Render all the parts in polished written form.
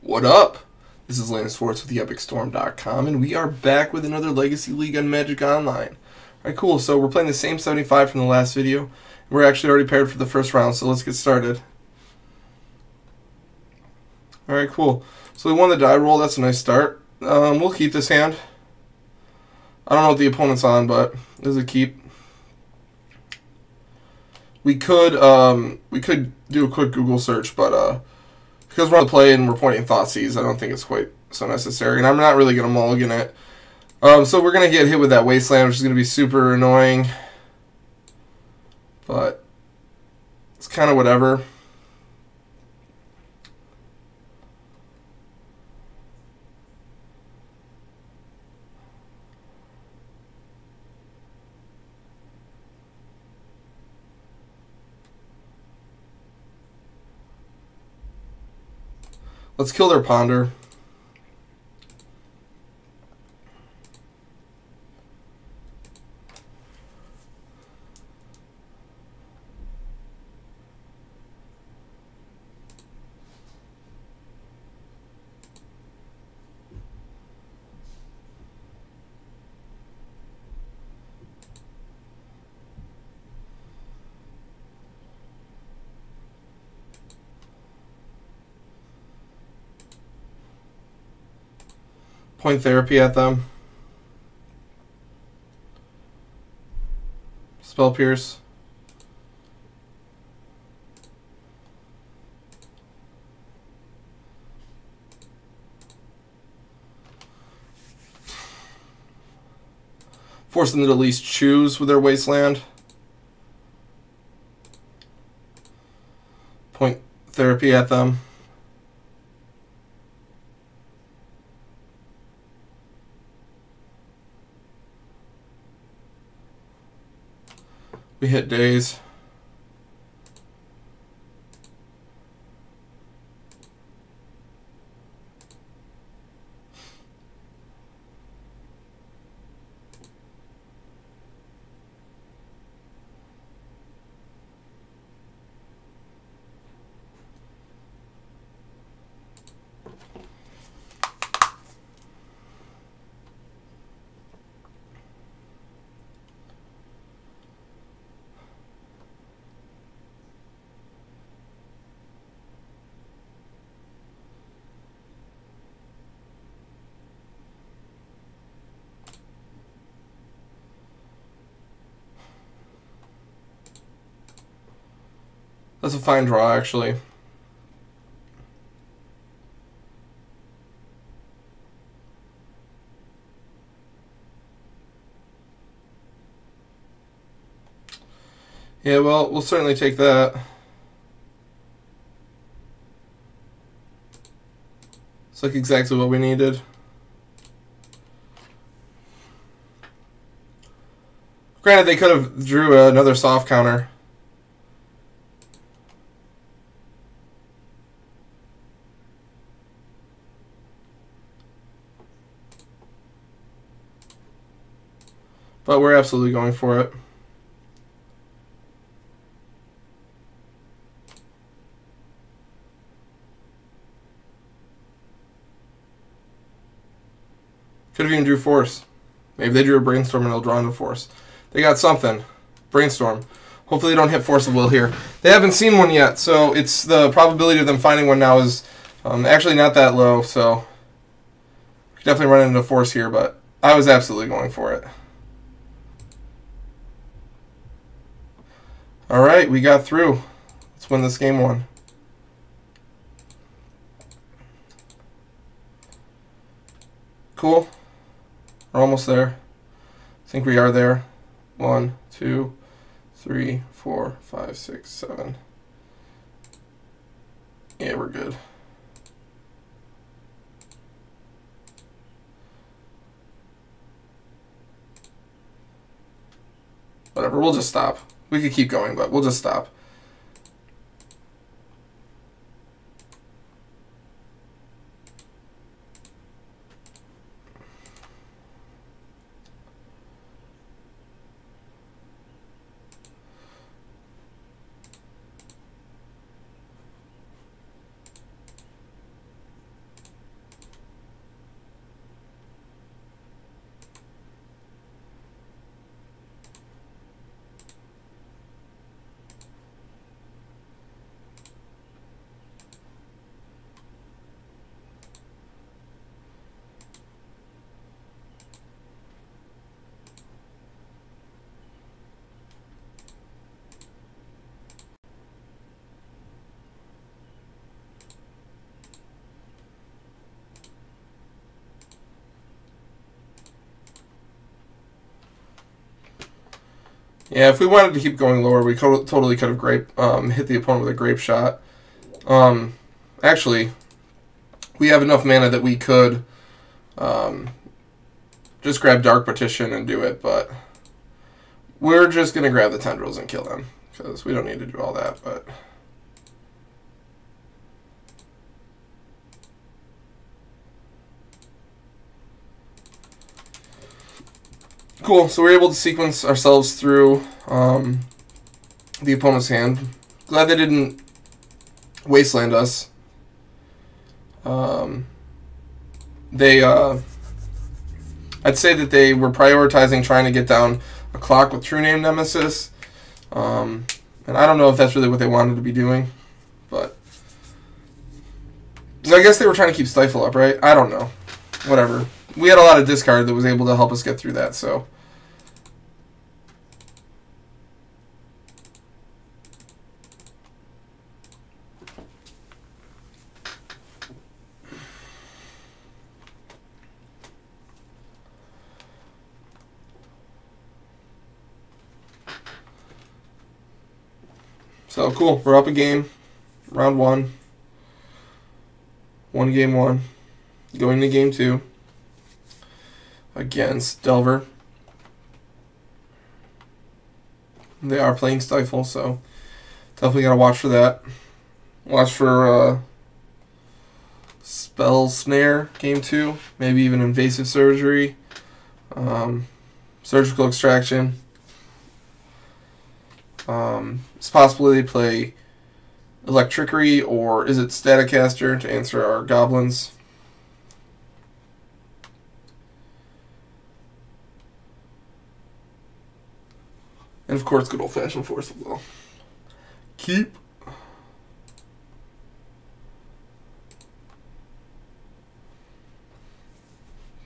What up? This is Landon Sworts with theepicstorm.com, and we are back with another Legacy League on Magic Online. Alright, cool. So we're playing the same 75 from the last video. We're actually already paired for the first round, so let's get started. Alright, cool. So we won the die roll. That's a nice start. We'll keep this hand. I don't know what the opponent's on, but this is a keep. We could do a quick Google search, but because we're on the play and we're pointing Thoughtseize, I don't think it's quite so necessary, and I'm not really going to mulligan it. So we're going to get hit with that Wasteland, which is going to be super annoying, but it's kind of whatever. Let's kill their Ponder. Point Therapy at them. Spell Pierce. Force them to at least choose with their Wasteland. Point Therapy at them. We hit Daze. That's a fine draw, actually. Yeah, well, we'll certainly take that. It's like exactly what we needed. Granted, they could have drew another soft counter. But we're absolutely going for it. Could have even drew Force. Maybe they drew a Brainstorm and they'll draw into Force. They got something. Brainstorm. Hopefully they don't hit Force of Will here. They haven't seen one yet, so it's the probability of them finding one now is actually not that low, so we could definitely run into Force here, but I was absolutely going for it. Alright, we got through. Let's win this game one. Cool. We're almost there. I think we are there. 1, 2, 3, 4, 5, 6, 7. Yeah, we're good. Whatever, we'll just stop. We could keep going, but we'll just stop. Yeah, if we wanted to keep going lower, we totally could have hit the opponent with a grape shot. Actually, we have enough mana that we could just grab Dark Petition and do it, but we're just going to grab the Tendrils and kill them, because we don't need to do all that, but... Cool, so we're able to sequence ourselves through the opponent's hand. Glad they didn't wasteland us. I'd say that they were prioritizing trying to get down a clock with True Name Nemesis. And I don't know if that's really what they wanted to be doing, but I guess they were trying to keep Stifle up, right? I don't know. Whatever. We had a lot of discard that was able to help us get through that, so... So, cool. We're up a game. Round 1. Won game 1. Going to game 2. Against Delver. They are playing Stifle, so definitely got to watch for that. Watch for Spell Snare, game 2. Maybe even Invasive Surgery. Surgical Extraction. It's possible they play Electrickery, or is it Staticaster to answer our goblins. And of course, good old-fashioned Force of Will. Keep.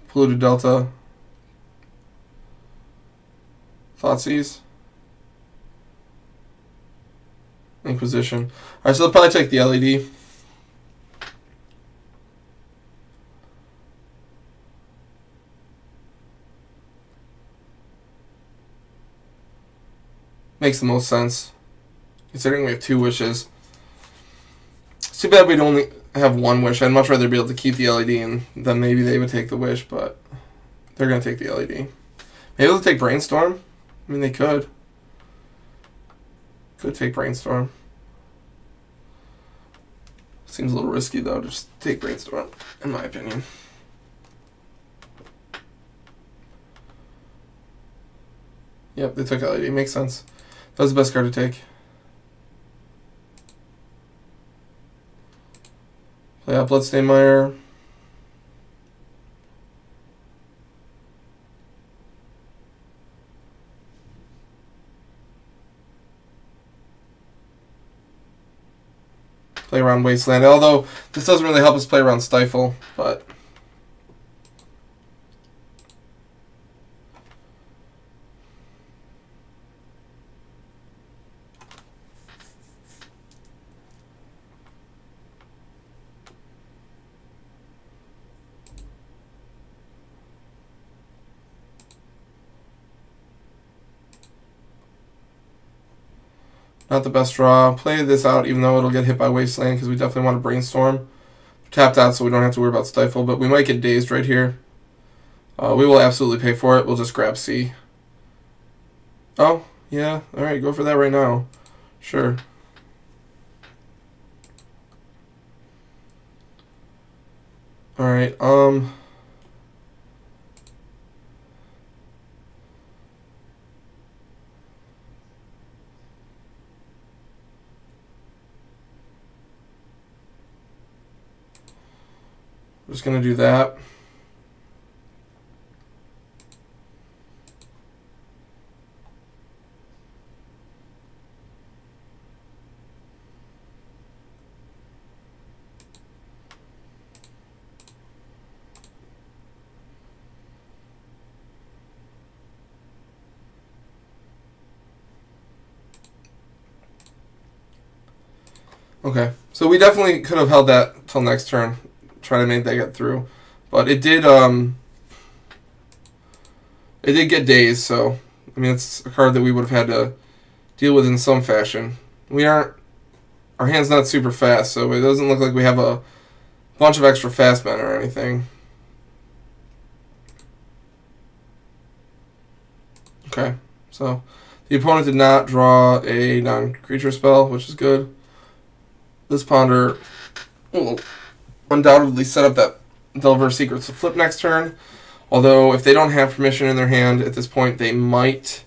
Polluted Delta. Thoughtseize. Inquisition. Alright, so they'll probably take the LED. Makes the most sense, considering we have 2 wishes. It's too bad we'd only have 1 wish. I'd much rather be able to keep the LED, and then maybe they would take the wish, but they're going to take the LED. Maybe they'll take Brainstorm. I mean, they could. Could take Brainstorm. Seems a little risky, though, to just take Brainstorm, in my opinion. Yep, they took LED. Makes sense. That was the best card to take. Play out Bloodstained Mire. Play around Wasteland, although this doesn't really help us play around Stifle, but... Not the best draw. Play this out, even though it'll get hit by Wasteland, because we definitely want to Brainstorm. Tapped out, so we don't have to worry about Stifle, but we might get dazed right here. We will absolutely pay for it. We'll just grab C. Oh, yeah. Alright, go for that right now. Sure. Alright, we're just going to do that. Okay, so we definitely could have held that till next turn, try to make that get through, but it did get dazed. So I mean, it's a card that we would have had to deal with in some fashion. Our hand's not super fast, so it doesn't look like we have a bunch of extra fast men or anything. Okay, so the opponent did not draw a non-creature spell, which is good. This Ponder will undoubtedly set up that Delver Secrets to flip next turn. Although, if they don't have permission in their hand at this point, they might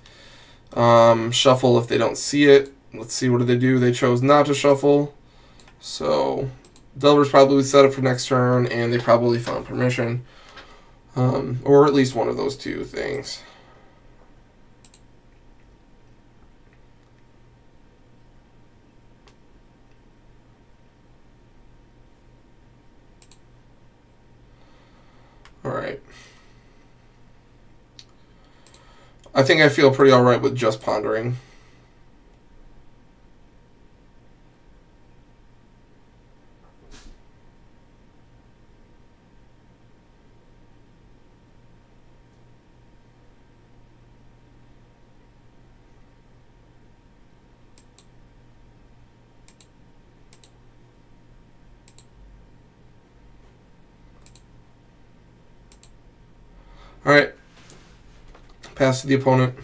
shuffle if they don't see it. Let's see, what do they do? They chose not to shuffle. So, Delver's probably set up for next turn, and they probably found permission. Or at least one of those two things. Alright. I think I feel pretty alright with just pondering. Alright. Pass to the opponent.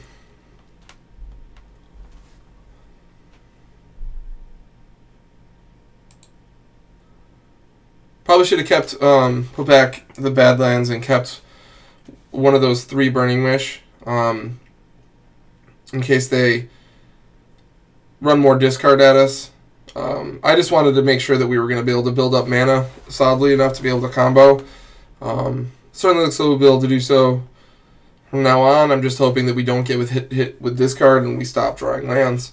Probably should have kept, put back the Badlands and kept one of those 3 Burning Wish, in case they run more discard at us. I just wanted to make sure that we were going to be able to build up mana solidly enough to be able to combo. Certainly looks like we'll be able to do so from now on. I'm just hoping that we don't get hit with discard and we stop drawing lands.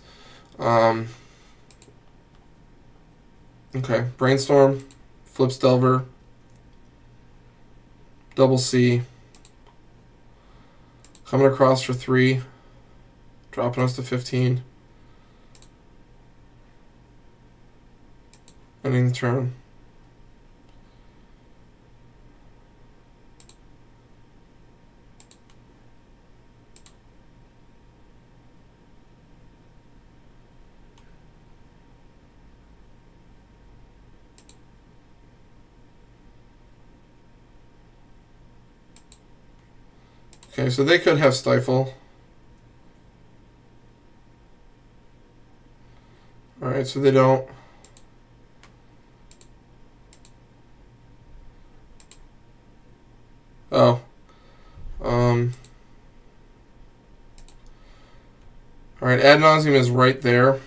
Okay, Brainstorm, flips Delver, double C, coming across for 3, dropping us to 15, ending the turn. Okay, so they could have Stifle. Alright, so they don't. Oh. Alright, Ad Nauseam is right there.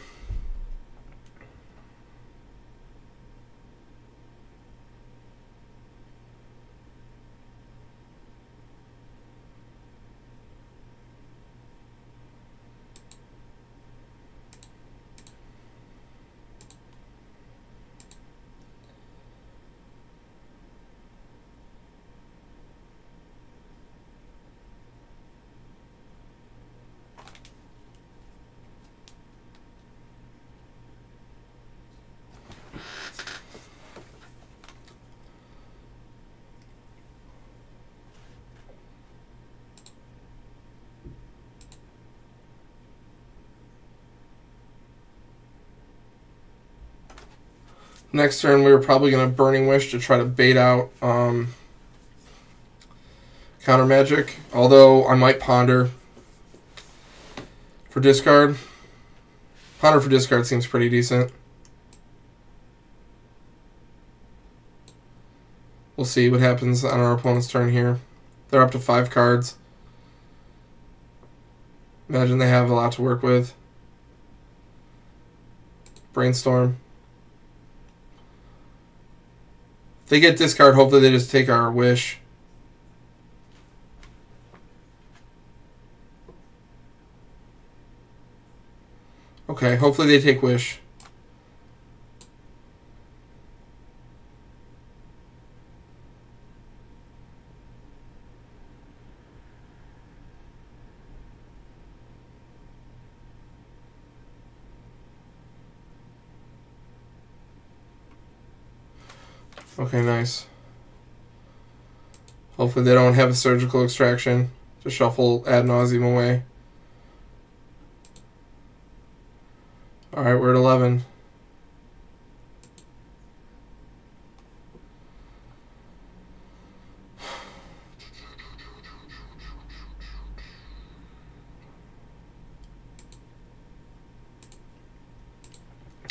Next turn, we were probably going to Burning Wish to try to bait out Counter Magic. Although I might Ponder for discard. Ponder for discard seems pretty decent. We'll see what happens on our opponent's turn here. They're up to 5 cards. Imagine they have a lot to work with. Brainstorm. If they get discard, hopefully they just take our wish. Okay, hopefully they take wish. Okay, nice. Hopefully they don't have a surgical extraction to shuffle Ad Nauseam away. Alright, we're at 11.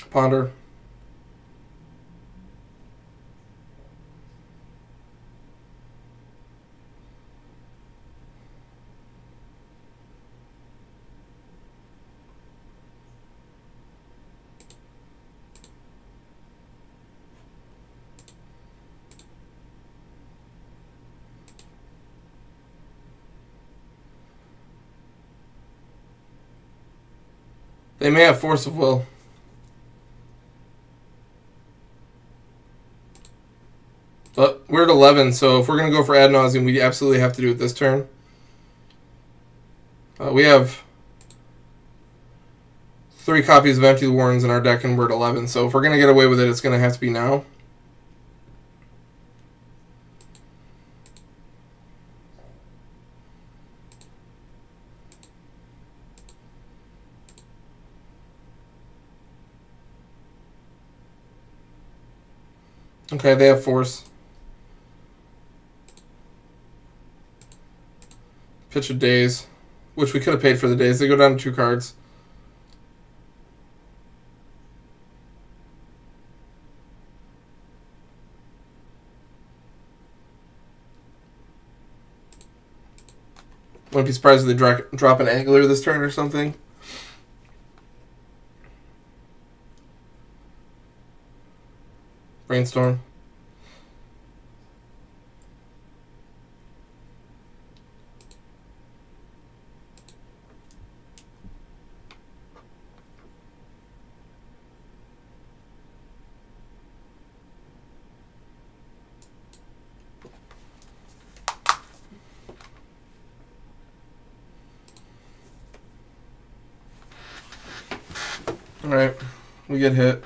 Ponder. They may have force of will. But we're at 11, so if we're going to go for ad nauseum, we absolutely have to do it this turn. We have 3 copies of Empty the Warrens in our deck, and we're at 11. So if we're going to get away with it, it's going to have to be now. Okay, they have force. Pitch of Daze, which we could have paid for the Daze. They go down to 2 cards. Wouldn't be surprised if they drop an Angler this turn or something. Brainstorm. Alright, we get hit.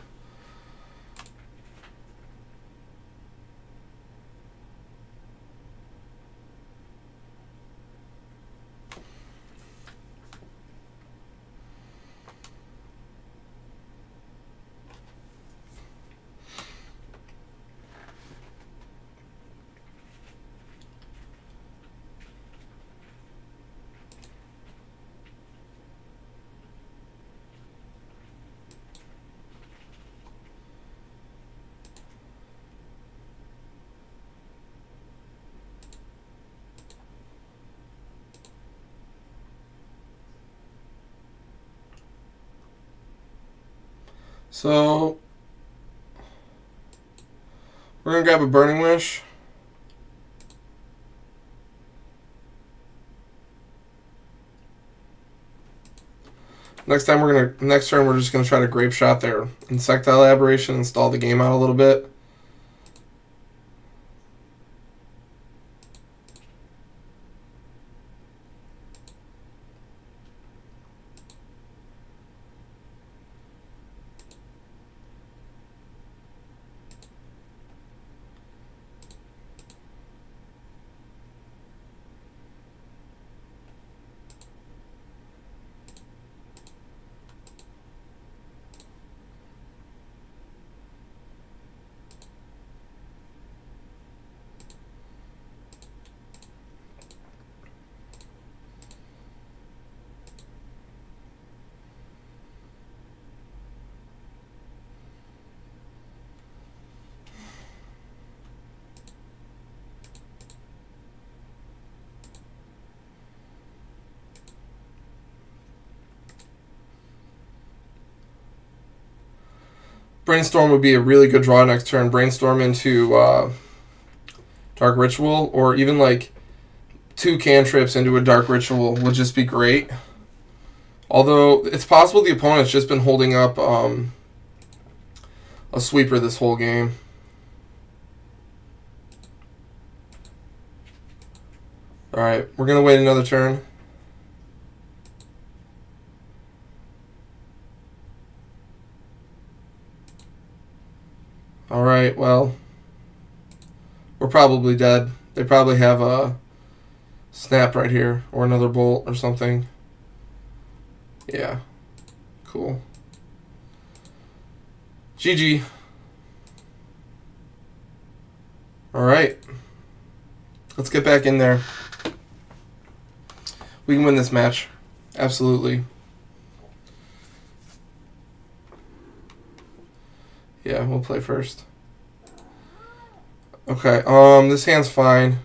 So we're gonna grab a Burning Wish. Next turn we're just gonna try to Grape Shot their Insectile Aberration and stall the game out a little bit. Brainstorm would be a really good draw next turn. Brainstorm into Dark Ritual, or even like 2 cantrips into a Dark Ritual would just be great. Although it's possible the opponent's just been holding up a sweeper this whole game. Alright, we're going to wait another turn. Alright, well, we're probably dead. They probably have a snap right here, or another bolt or something. Yeah, cool. GG. All right. Let's get back in there. We can win this match. Absolutely. Yeah, we'll play first. Okay, this hand's fine.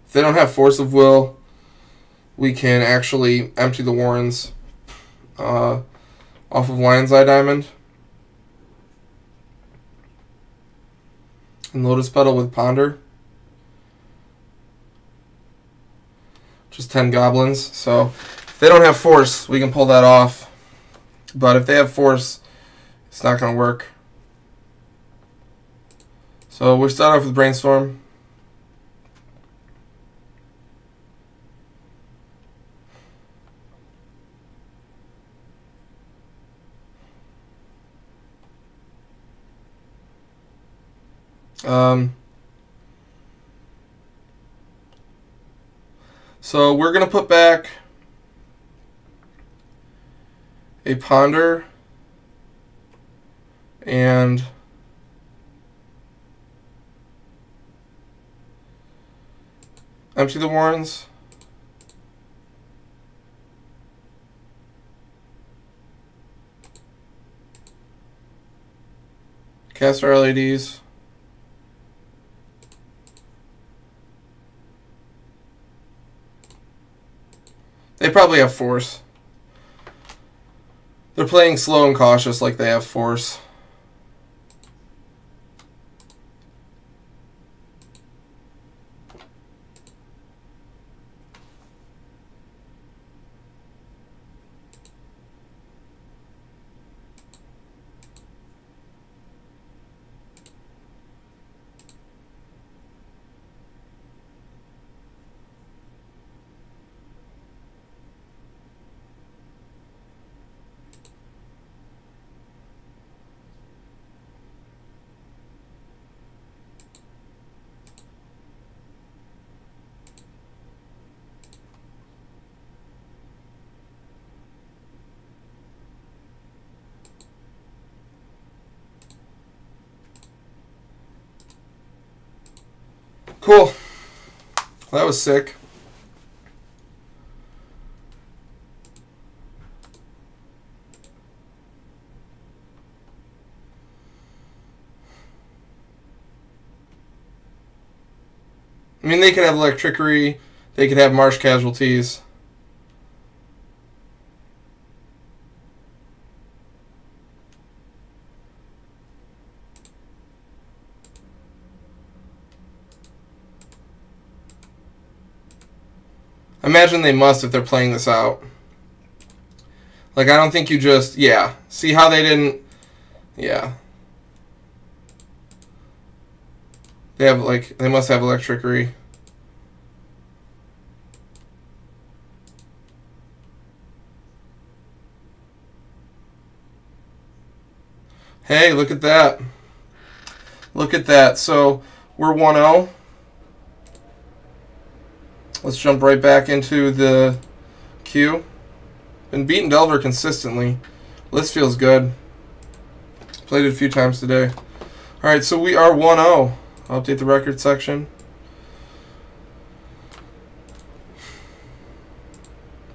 If they don't have Force of Will, we can actually empty the Warrens off of Lion's Eye Diamond. And Lotus Petal with Ponder. Just 10 goblins. So if they don't have Force, we can pull that off. But if they have Force, it's not going to work. So we'll start off with Brainstorm. So we're going to put back a Ponder and empty the Warrens. Cast our LEDs. They probably have Force. They're playing slow and cautious like they have Force. Cool. Well, that was sick. I mean, they could have Electrickery. They could have Marsh Casualties. I imagine they must if they're playing this out. Like, I don't think you just... Yeah. See how they didn't... Yeah. They have, like... They must have Electrickery. Hey, look at that. Look at that. So, we're 1-0. Let's jump right back into the queue. Been beating Delver consistently. List feels good. Played it a few times today. Alright, so we are 1-0. I'll update the record section.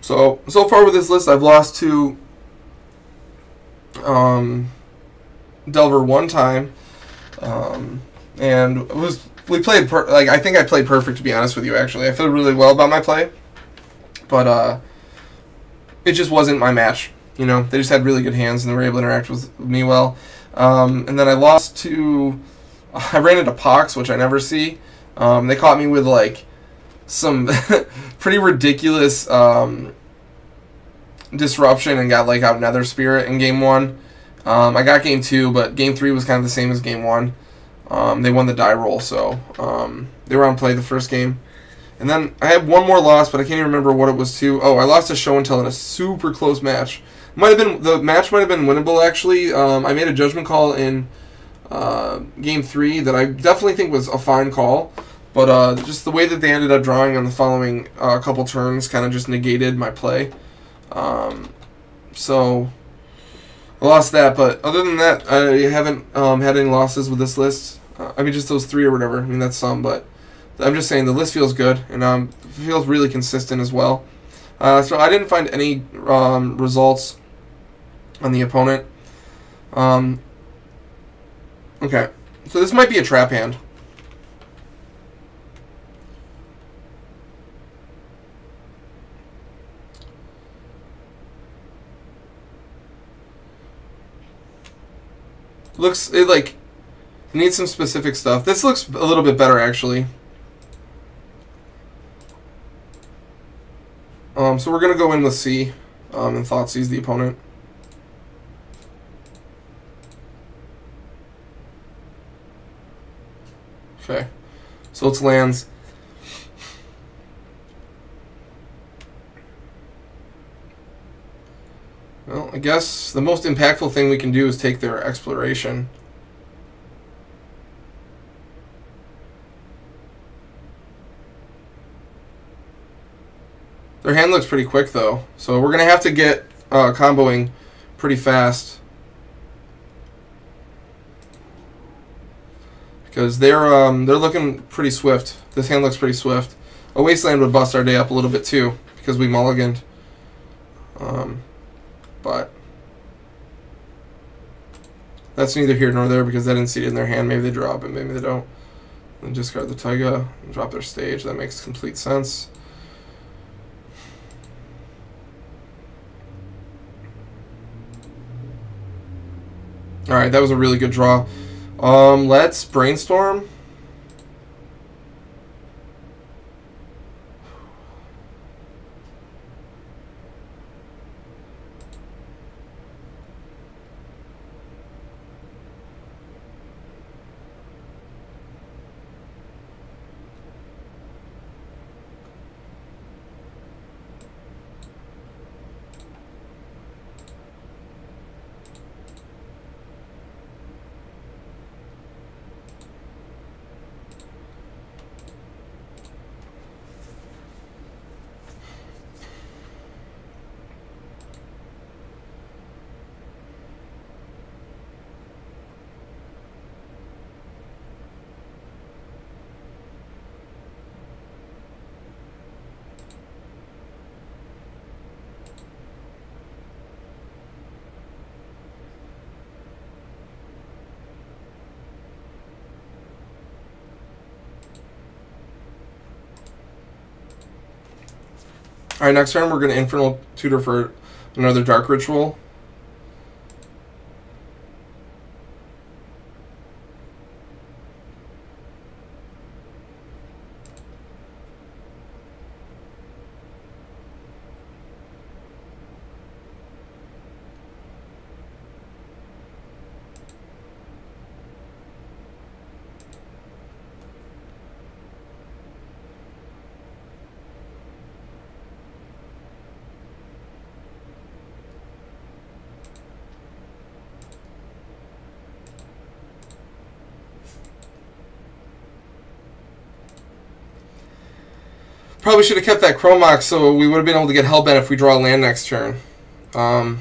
So far with this list, I've lost to Delver one time. And we played, I think I played perfect, to be honest with you, actually. I feel really well about my play. But it just wasn't my match. You know, they just had really good hands and they were able to interact with me well. And then I lost to... I ran into Pox, which I never see. They caught me with, like, some pretty ridiculous disruption and got, like, out Nether Spirit in Game 1. I got Game 2, but Game 3 was kind of the same as Game 1. They won the die roll, so they were on play the first game. And then I had one more loss, but I can't even remember what it was to. Oh, I lost to Show and Tell in a super close match. The match might have been winnable, actually. I made a judgment call in Game 3 that I definitely think was a fine call. But just the way that they ended up drawing on the following couple turns kind of just negated my play. So I lost that, but other than that, I haven't had any losses with this list. I mean, just those 3 or whatever. I mean, that's some, but I'm just saying the list feels good, and feels really consistent as well. So I didn't find any results on the opponent. Okay, so this might be a trap hand. Looks like it needs some specific stuff. This looks a little bit better actually. So we're gonna go in with C, and Thoughtseize the opponent. Okay, so it's lands. Well, I guess the most impactful thing we can do is take their exploration. Their hand looks pretty quick though, so we're gonna have to get comboing pretty fast because they're looking pretty swift. This hand looks pretty swift. A Wasteland would bust our day up a little bit too because we mulliganed. But that's neither here nor there because that didn't see it in their hand. Maybe they drop it, maybe they don't. And discard the Taiga and drop their stage. That makes complete sense. Alright, that was a really good draw. Let's brainstorm. Alright, next turn we're going to Infernal Tutor for another Dark Ritual. Probably should have kept that Chromox so we would have been able to get Hellbent if we draw a land next turn. I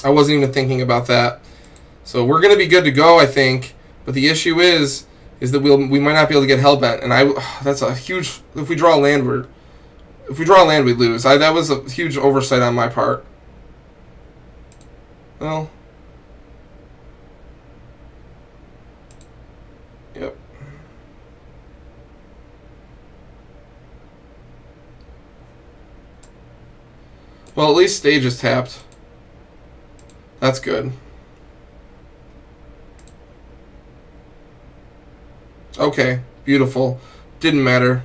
wasn't even thinking about that. So we're going to be good to go, I think. But the issue is that we might not be able to get Hellbent, and that's a huge. If we draw a land, we lose. That was a huge oversight on my part. Well. Yep. Well, at least stage is tapped. That's good. Okay, beautiful. Didn't matter.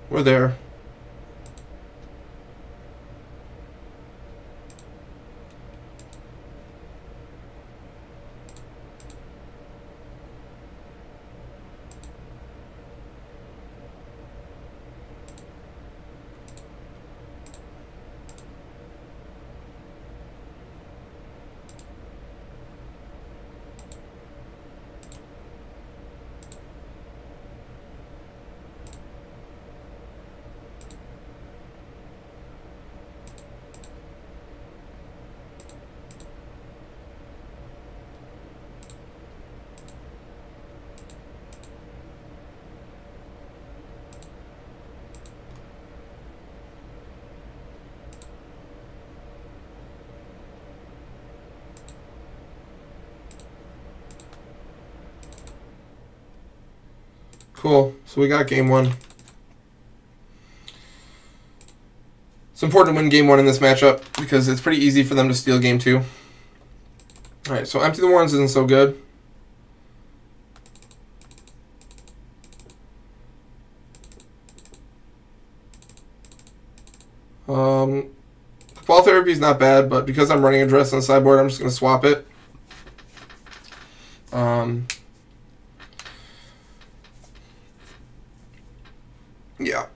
We're there. Cool. So we got game one. It's important to win game one in this matchup because it's pretty easy for them to steal game two. Alright, so empty the ones isn't so good. Ball therapy is not bad, but because I'm running a dress on the sideboard, I'm just going to swap it. Yeah.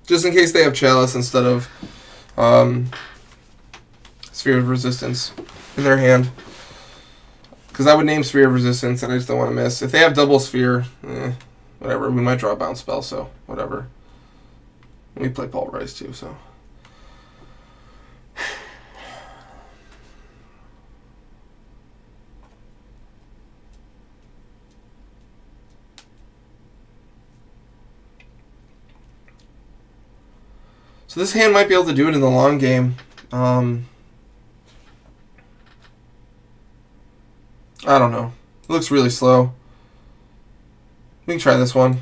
Just in case they have Chalice instead of Sphere of Resistance in their hand. Because I would name Sphere of Resistance and I just don't want to miss. If they have double Sphere, whatever. We might draw a bounce spell, so whatever. We play Pulverize too, so. So this hand might be able to do it in the long game. I don't know. It looks really slow. We can try this one.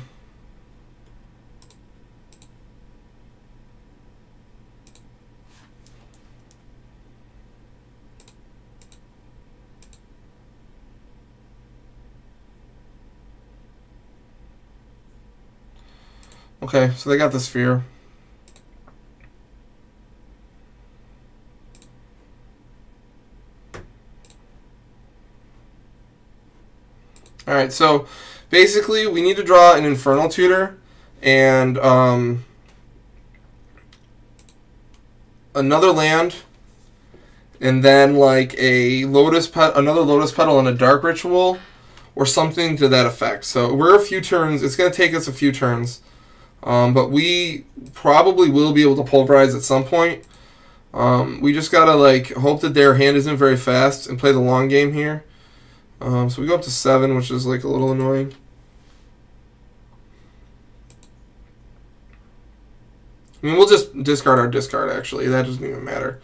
Okay, so they got the Sphere. Alright, so basically we need to draw an Infernal Tutor and another land, and then like a another Lotus Petal and a Dark Ritual or something to that effect. So we're a few turns. It's going to take us a few turns. But we probably will be able to Pulverize at some point. We just got to like hope that their hand isn't very fast and play the long game here. So we go up to 7, which is like a little annoying. I mean, we'll just discard our discard, actually. That doesn't even matter.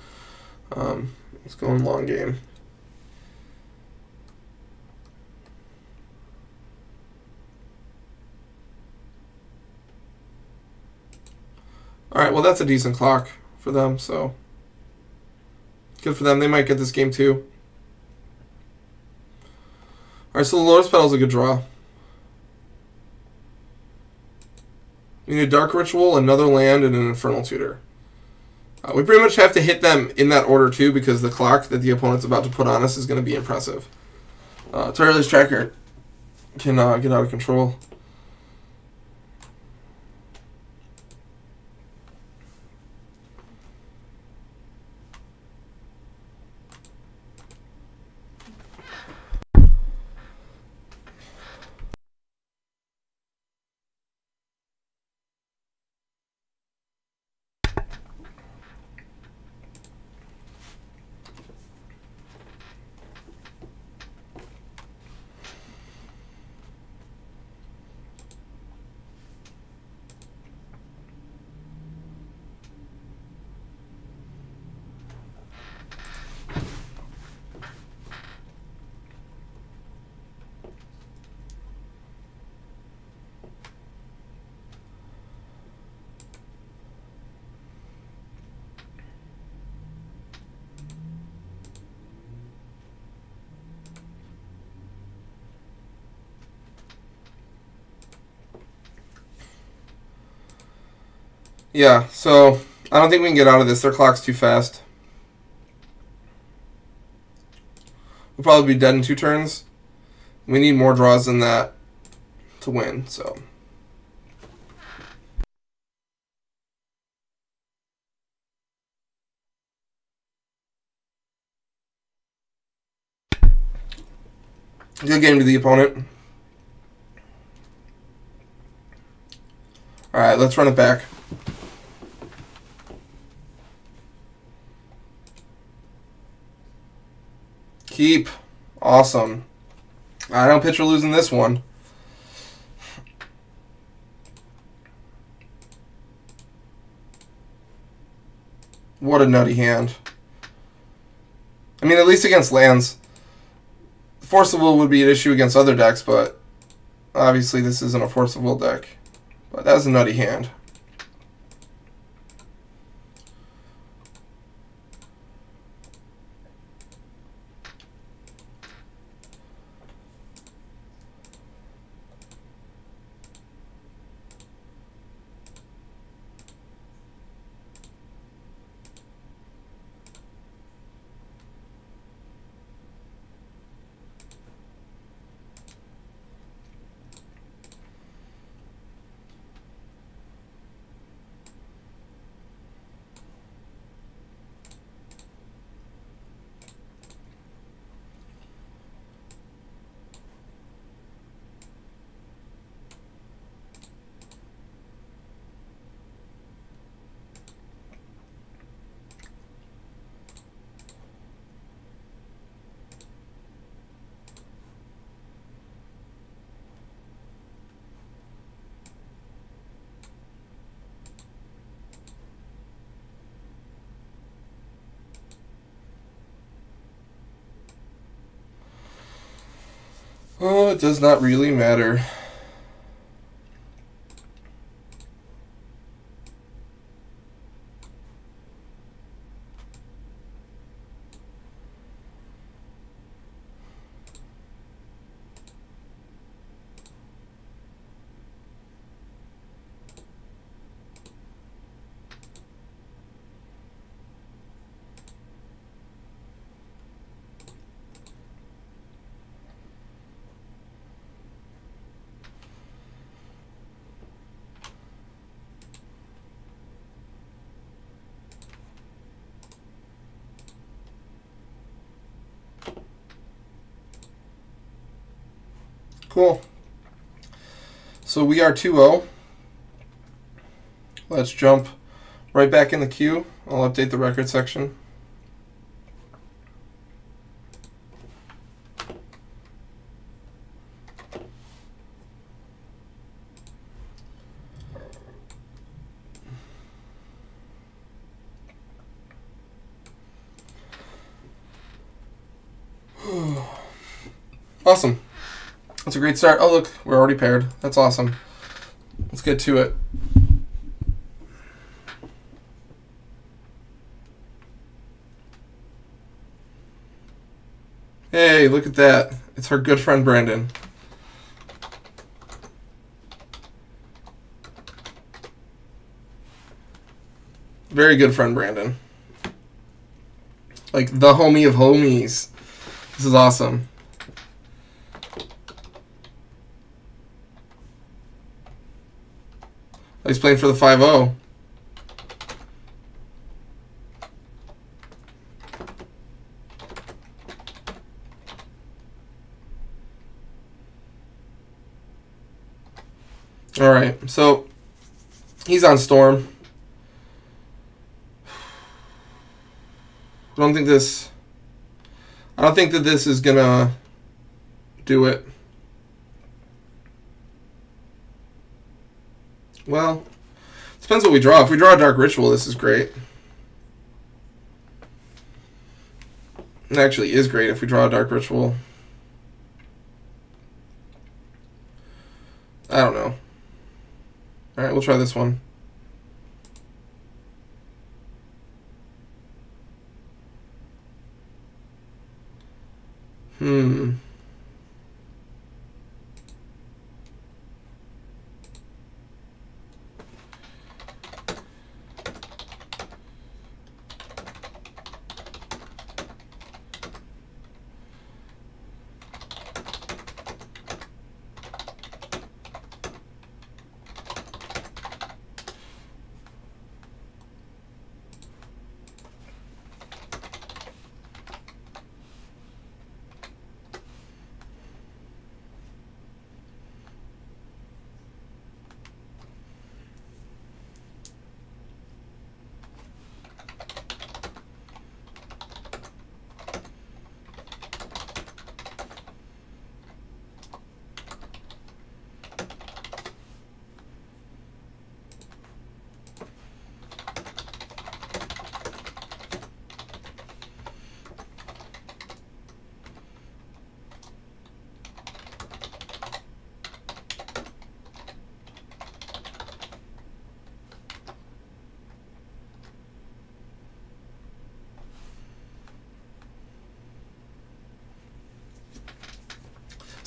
Let's go in long game. Alright, well, that's a decent clock for them, so good for them. They might get this game, too. Alright, so the Lotus Petal is a good draw. We need a Dark Ritual, another land, and an Infernal Tutor. We pretty much have to hit them in that order, too, because the clock that the opponent's about to put on us is going to be impressive. Tireless Tracker can get out of control. Yeah, so I don't think we can get out of this. Their clock's too fast. We'll probably be dead in 2 turns. We need more draws than that to win, so. Good game to the opponent. Alright, let's run it back. Keep. Awesome. I don't pitcher losing this one. What a nutty hand. I mean, at least against lands. Force of Will would be an issue against other decks, but obviously this isn't a Force of Will deck. But that's a nutty hand. Oh, it does not really matter. Cool. So we are 2-0. Let's jump right back in the queue. I'll update the record section. Awesome. That's a great start. Oh, look, we're already paired. That's awesome. Let's get to it. Hey, look at that. It's our good friend Brandon. Very good friend Brandon. Like the homie of homies. This is awesome. He's playing for the 5-0. All right, so he's on Storm. I don't think that this is gonna do it. Well, depends what we draw. If we draw a Dark Ritual, this is great. It actually is great if we draw a Dark Ritual. I don't know. Alright, we'll try this one.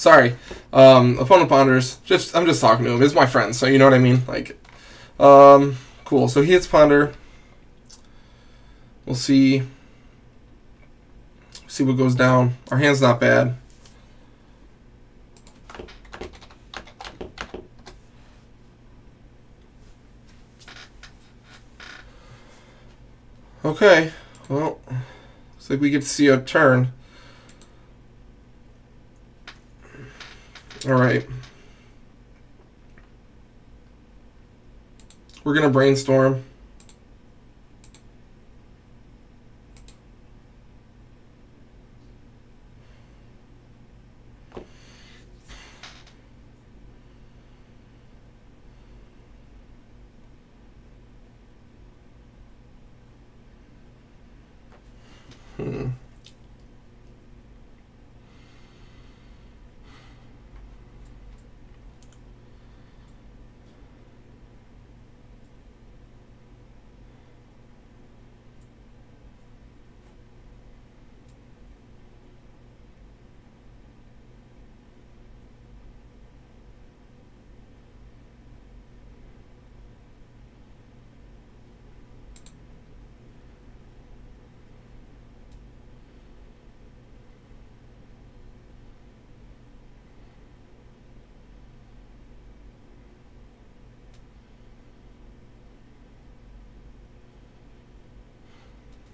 Sorry. Opponent ponders. I'm just talking to him. It's my friend, so you know what I mean? Like, cool. So he hits ponder. We'll see what goes down. Our hand's not bad. Okay, well, looks like we get to see a turn. All right. We're going to brainstorm.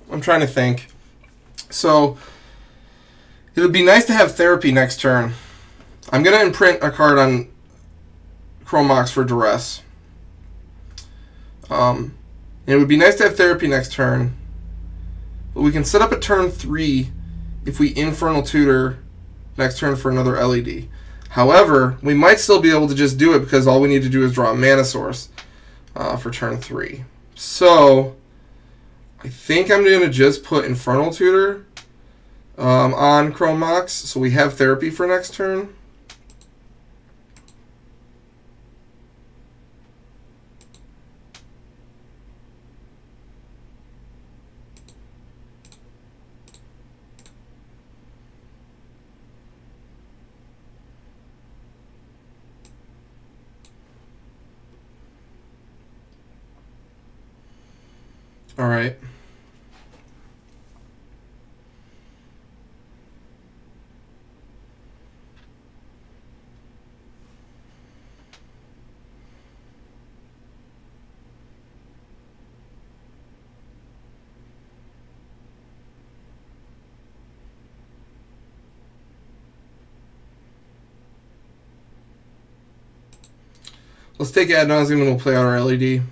I'm trying to think. So, it would be nice to have therapy next turn. I'm going to imprint a card on Chrome Mox for duress. It would be nice to have therapy next turn. But we can set up a turn 3 if we Infernal Tutor next turn for another LED. However, we might still be able to just do it because all we need to do is draw a mana source for turn 3. So, I think I'm going to just put Infernal Tutor on Chrome Mox so we have therapy for next turn. All right. Let's take Ad Nauseam and we'll play out our LED.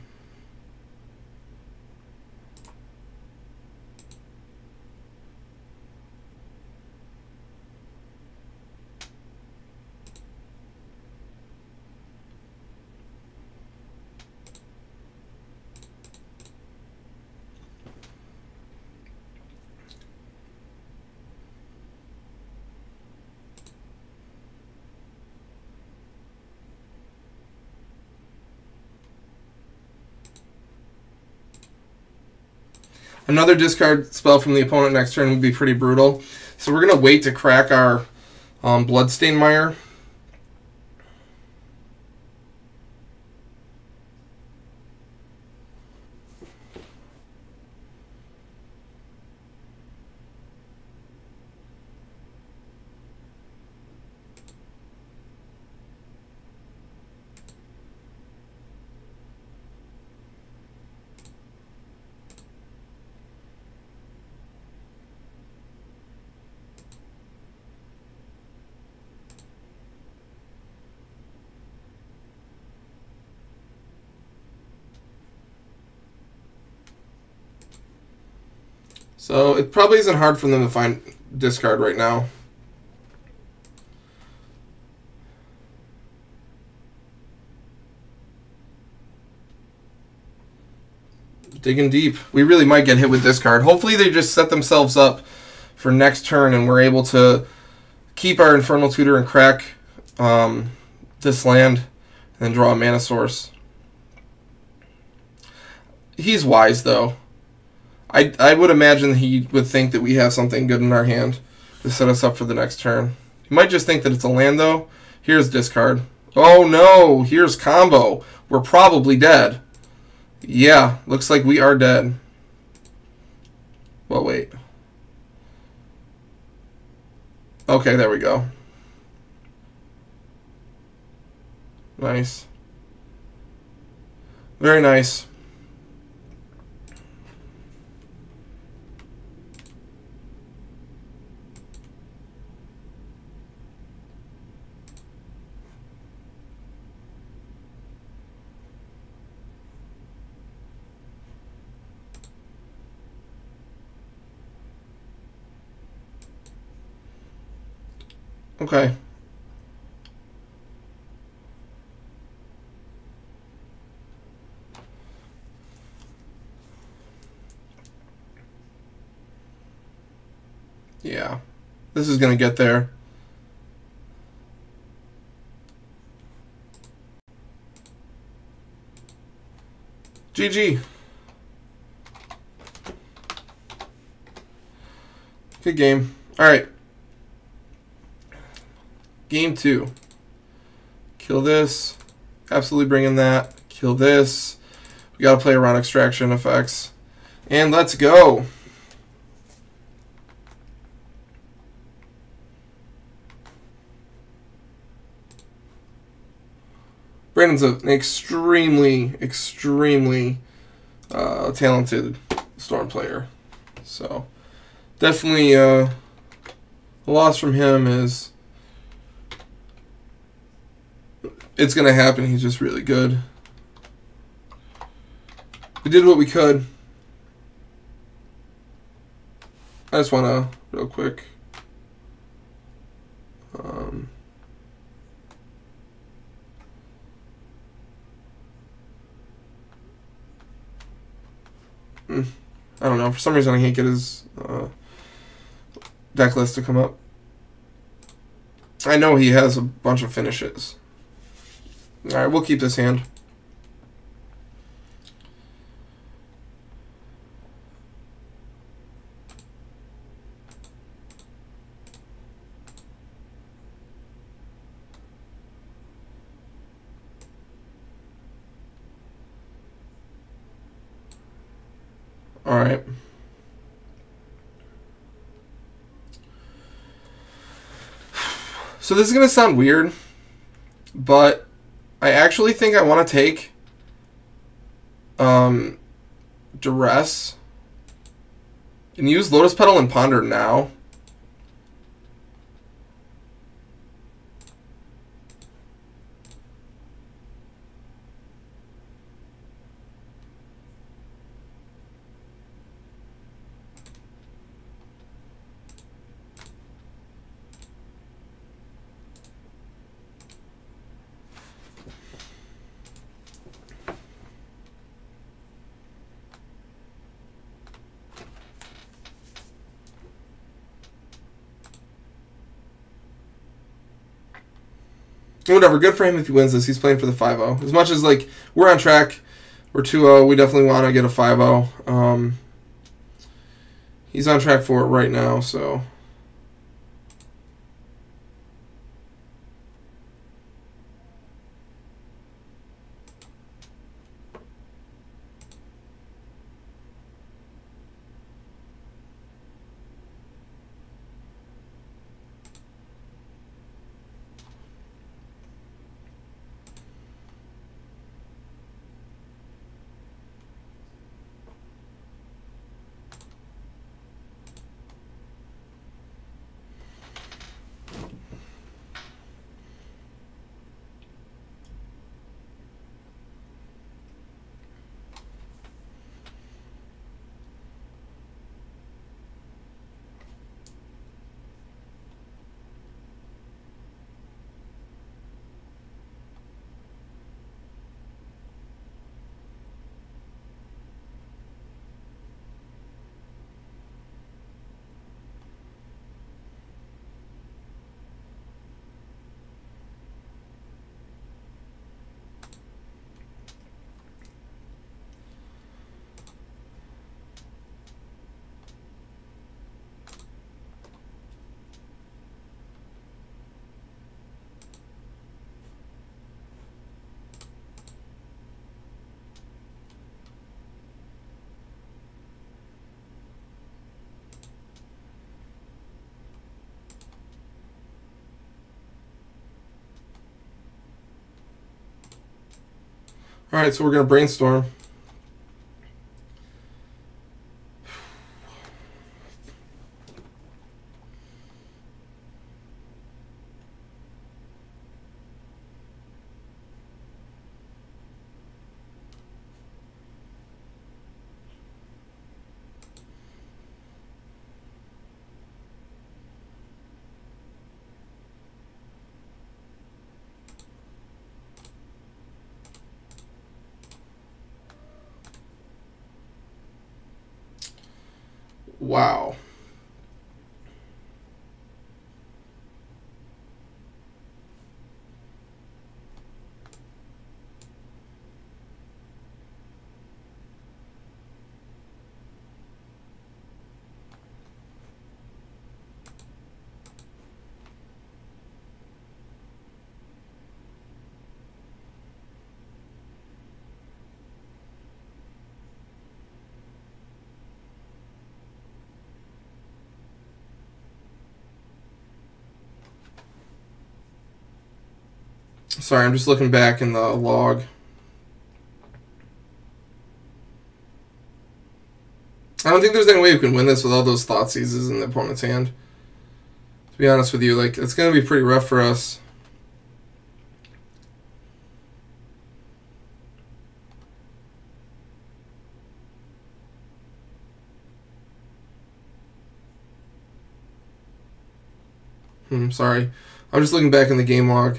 Another discard spell from the opponent next turn would be pretty brutal. So we're going to wait to crack our Bloodstained Mire. So it probably isn't hard for them to find discard right now. Digging deep. We really might get hit with discard. Hopefully they just set themselves up for next turn and we're able to keep our Infernal Tutor and crack this land and then draw a mana source. He's wise though. I would imagine he would think that we have something good in our hand to set us up for the next turn. You might just think that it's a Lando. Here's discard. Oh no, here's combo. We're probably dead. Yeah, looks like we are dead. Well, wait. Okay, there we go. Nice. Very nice. Okay. Yeah. This is going to get there. GG. Good game. All right. Game 2. Kill this. Absolutely bring in that. Kill this. We got to play around extraction effects. And let's go. Brandon's an extremely talented Storm player. So definitely a loss from him is... It's going to happen. He's just really good. We did what we could. I just want to, real quick, I don't know. For some reason, I can't get his deck list to come up. I know he has a bunch of finishes. All right, we'll keep this hand. All right. So this is going to sound weird, but I actually think I want to take Duress and use Lotus Petal and Ponder now. Whatever, good for him if he wins this. He's playing for the 5-0. As much as, like, we're on track, we're 2-0, we definitely want to get a 5-0. He's on track for it right now, so... All right, so we're going to brainstorm. Wow. Sorry, I'm just looking back in the log. I don't think there's any way we can win this with all those thought seizes in the opponent's hand. To be honest with you, like, it's going to be pretty rough for us. Sorry. I'm just looking back in the game log.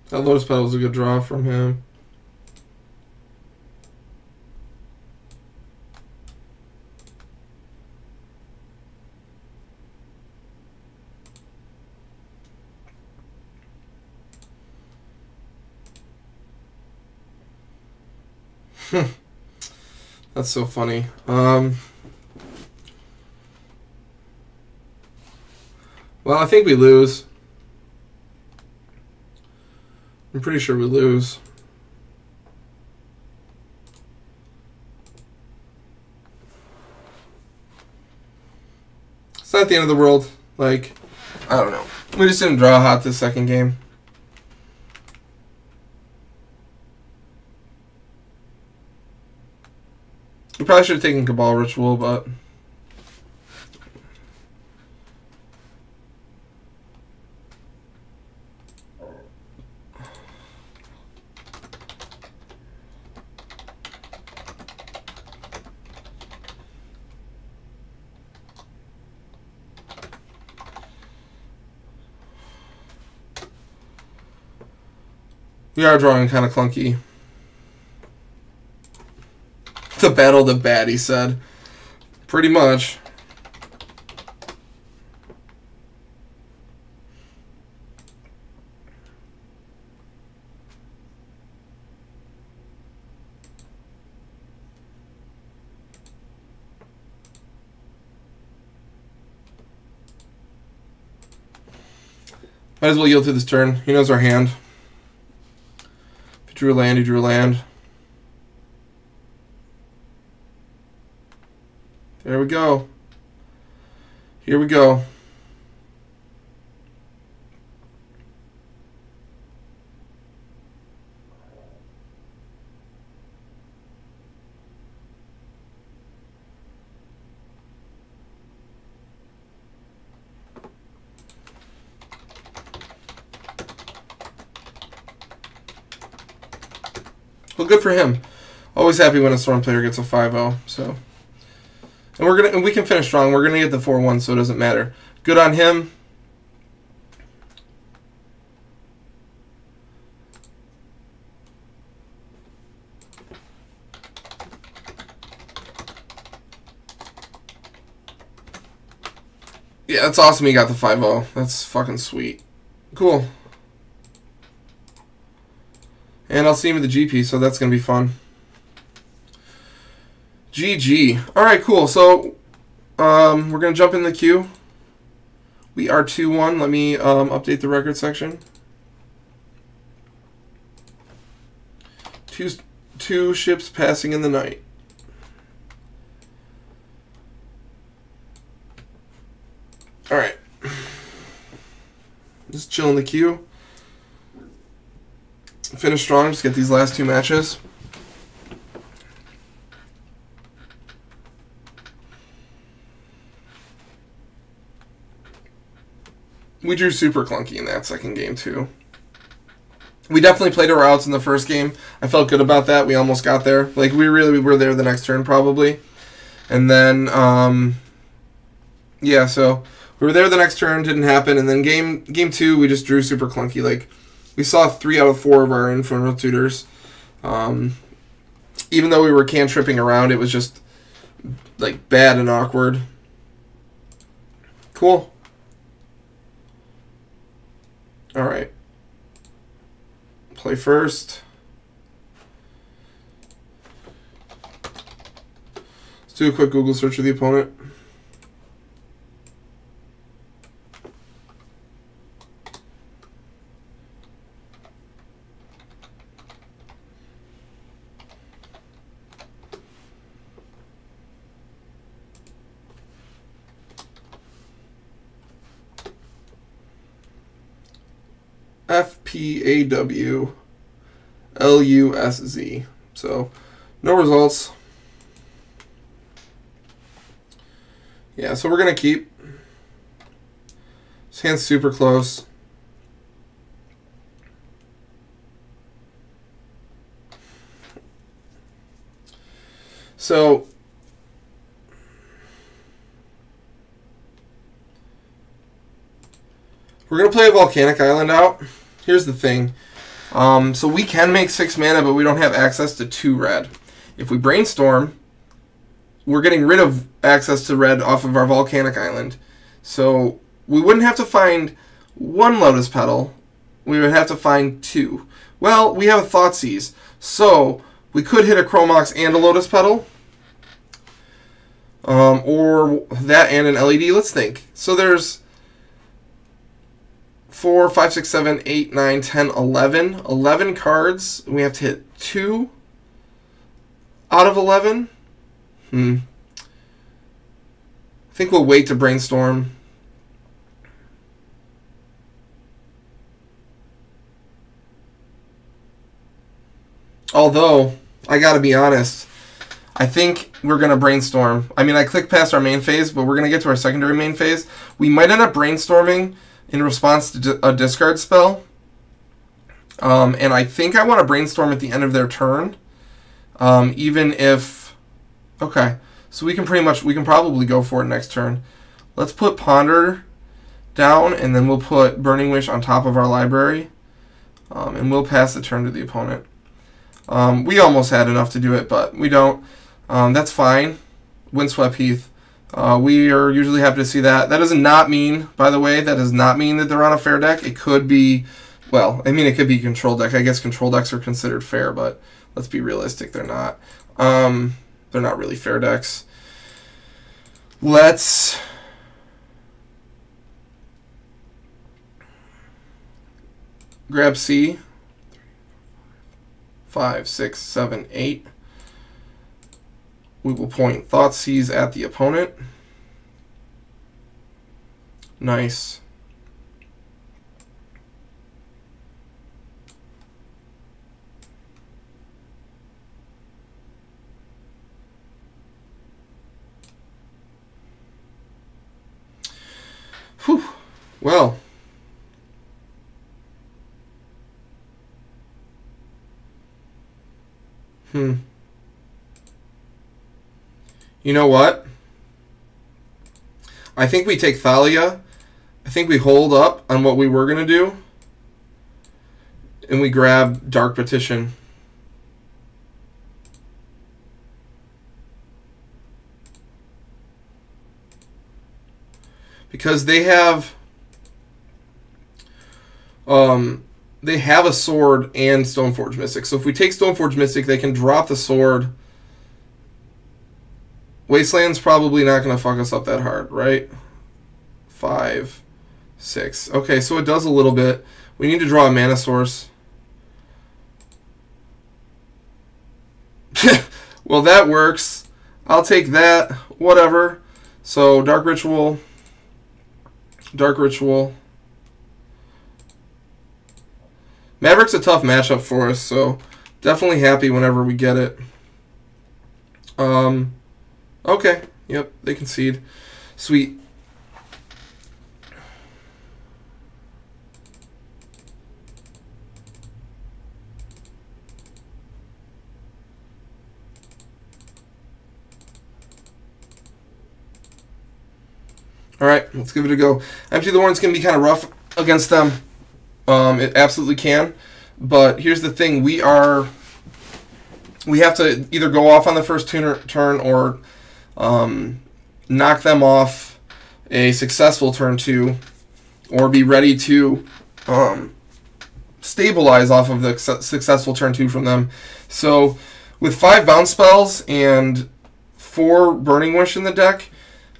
That Lotus Petal was a good draw from him. That's so funny. Well, I think we lose. I'm pretty sure we lose. It's not the end of the world. Like, I don't know. We just didn't draw hot this second game. We probably should have taken Cabal Ritual, but... we are drawing kind of clunky. The battle of the bat, he said. Pretty much. Might as well yield to this turn. He knows our hand. If he drew a land, he drew a land. There we go. Here we go. Well, good for him. Always happy when a Storm player gets a 5-0. So, and we can finish strong. We're gonna get the 4-1, so it doesn't matter. Good on him. Yeah, that's awesome he got the 5-0. That's fucking sweet. Cool. And I'll see him at the GP, so that's going to be fun. GG. Alright, cool. So, we're going to jump in the queue. We are 2-1. Let me update the record section. Two ships passing in the night. Alright. Just chill in the queue. Finish strong. Just get these last 2 matches. We drew super clunky in that second game, too. We definitely played our outs in the first game. I felt good about that. We almost got there. Like, we really were there the next turn, probably. And then, yeah, so we were there the next turn, didn't happen. And then game 2, we just drew super clunky. Like, we saw 3 out of 4 of our Infernal Tutors. Even though we were cantripping around, it was just, like, bad and awkward. Cool. Alright. Play first. Let's do a quick Google search of the opponent. FPAWLUSZ. So, no results. Yeah, so we're going to keep. This hand's super close. So, we're going to play a Volcanic Island out. Here's the thing. So we can make 6 mana, but we don't have access to 2 red. If we Brainstorm, we're getting rid of access to red off of our Volcanic Island. So we wouldn't have to find 1 Lotus Petal. We would have to find 2. Well, we have a Thoughtseize. So we could hit a Chromox and a Lotus Petal. Or that and an LED. Let's think. So there's 4, 5, 6, 7, 8, 9, 10, 11. 11 cards. We have to hit 2 out of 11. I think we'll wait to Brainstorm. Although, I gotta be honest, I think we're going to Brainstorm. I mean, I clicked past our main phase, but we're going to get to our secondary main phase. We might end up Brainstorming in response to a discard spell. And I think I want to Brainstorm at the end of their turn. Even if... Okay. So we can probably go for it next turn. Let's put Ponder down, and then we'll put Burning Wish on top of our library. And we'll pass the turn to the opponent. We almost had enough to do it, but we don't. That's fine. Windswept Heath. We are usually happy to see that. That does not mean, by the way, that does not mean that they're on a fair deck. It could be, well, I mean, it could be control deck. I guess control decks are considered fair, but let's be realistic. They're not. They're not really fair decks. Let's... grab C. 5, 6, 7, 8. We will point Thoughtseize at the opponent. Nice. Whew. Well. You know what? I think we take Thalia. I think we hold up on what we were going to do. And we grab Dark Petition. Because they have a sword and Stoneforge Mystic. So if we take Stoneforge Mystic, they can drop the sword. Wasteland's probably not going to fuck us up that hard, right? 5, 6. Okay, so it does a little bit. We need to draw a mana source. Well, that works. I'll take that. Whatever. So, Dark Ritual. Dark Ritual. Maverick's a tough matchup for us, so definitely happy whenever we get it. Okay. Yep, they concede. Sweet. Alright, let's give it a go. Empty the Warrens can be kind of rough against them. It absolutely can. But here's the thing. We have to either go off on the first turn or knock them off a successful turn 2, or be ready to stabilize off of the successful turn 2 from them. So with 5 bounce spells and 4 Burning Wish in the deck,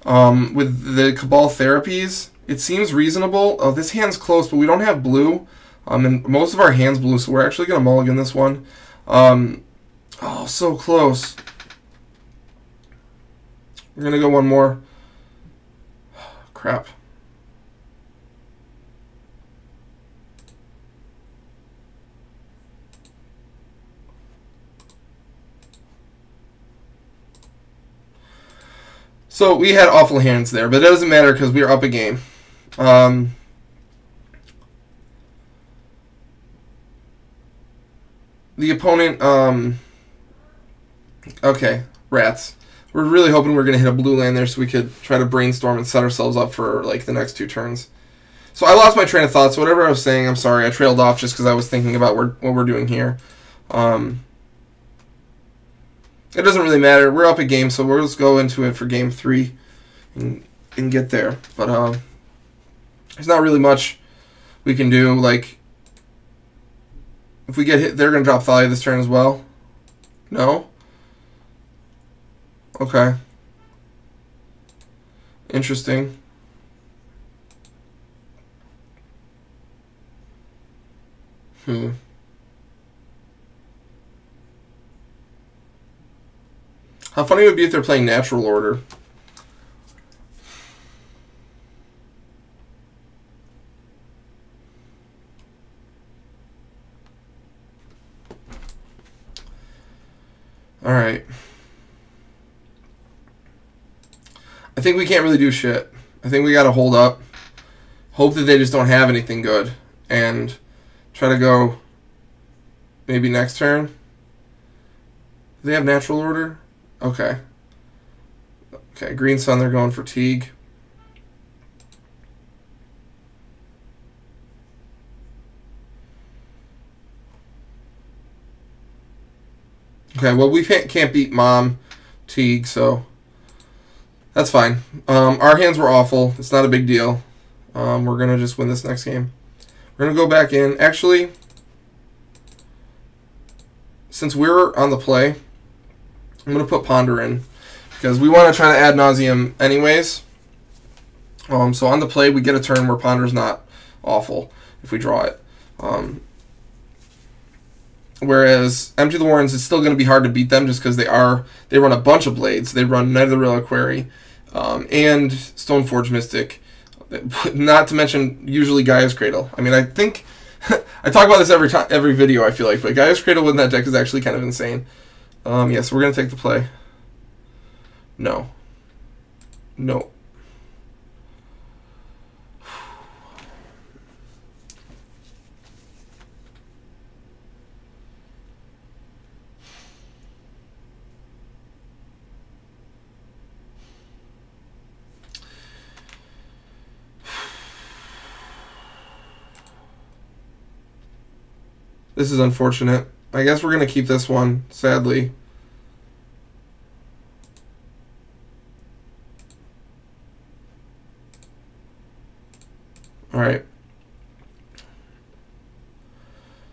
with the Cabal Therapies, it seems reasonable. Oh, this hand's close, but we don't have blue. And most of our hand's blue, so we're actually going to mulligan this one. Oh, so close. We're going to go one more. Crap. So we had awful hands there, but it doesn't matter because we were up a game. The opponent, okay, rats. We're really hoping we're going to hit a blue land there so we could try to brainstorm and set ourselves up for like the next 2 turns. So I lost my train of thought, so whatever I was saying, I'm sorry. I trailed off just because I was thinking about what we're doing here. It doesn't really matter. We're up a game, so we'll just go into it for game 3 and get there. But there's not really much we can do. Like, if we get hit, they're going to drop Thalia this turn as well. No? Okay. Interesting. How funny it would be if they're playing Natural Order. Alright. I think we can't really do shit. I think we gotta hold up. Hope that they just don't have anything good. And try to go maybe next turn. Do they have Natural Order? Okay. Okay, Green Sun, they're going for Teague. Okay, well, we can't beat Mom, Teague, so that's fine. Our hands were awful. It's not a big deal. We're going to just win this next game. We're going to go back in. Actually, since we're on the play, I'm going to put Ponder in because we want to try to ad nauseum anyways. So on the play, we get a turn where Ponder's not awful if we draw it. Whereas Empty the Warrens, it's still going to be hard to beat them just because they run a bunch of blades. They run Knight of the Reliquary and Stoneforge Mystic. Not to mention usually Gaia's Cradle. I mean, I think I talk about this every video, I feel like, but Gaia's Cradle in that deck is actually kind of insane. Yeah, so we're going to take the play. No. No. This is unfortunate. I guess we're going to keep this one, sadly. Alright.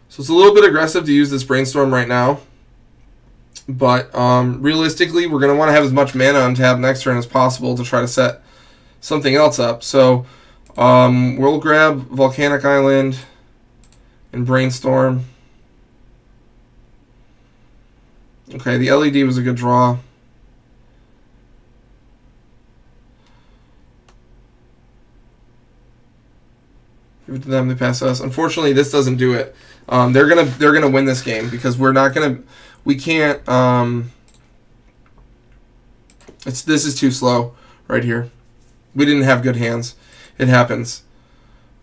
So it's a little bit aggressive to use this Brainstorm right now. But realistically, we're going to want to have as much mana on tab next turn as possible to try to set something else up. So we'll grab Volcanic Island and Brainstorm. Okay, the LED was a good draw. Give it to them, they pass us. Unfortunately, this doesn't do it. They're gonna win this game because we can't. This is too slow right here. We didn't have good hands. It happens.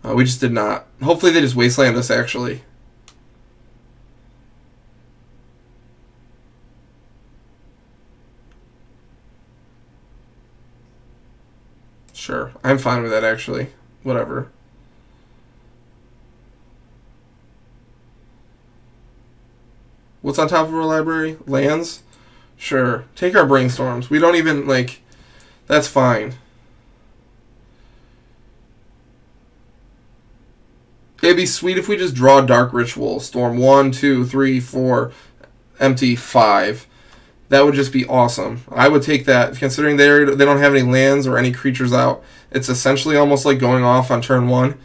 We just did not. Hopefully they just wasteland us actually. Sure, I'm fine with that actually. Whatever. What's on top of our library? Lands? Sure. Take our Brainstorms. We don't even, like... That's fine. It'd be sweet if we just draw Dark Ritual. Storm 1, 2, 3, 4, empty 5. That would just be awesome. I would take that. Considering they don't have any lands or any creatures out, it's essentially almost like going off on turn 1.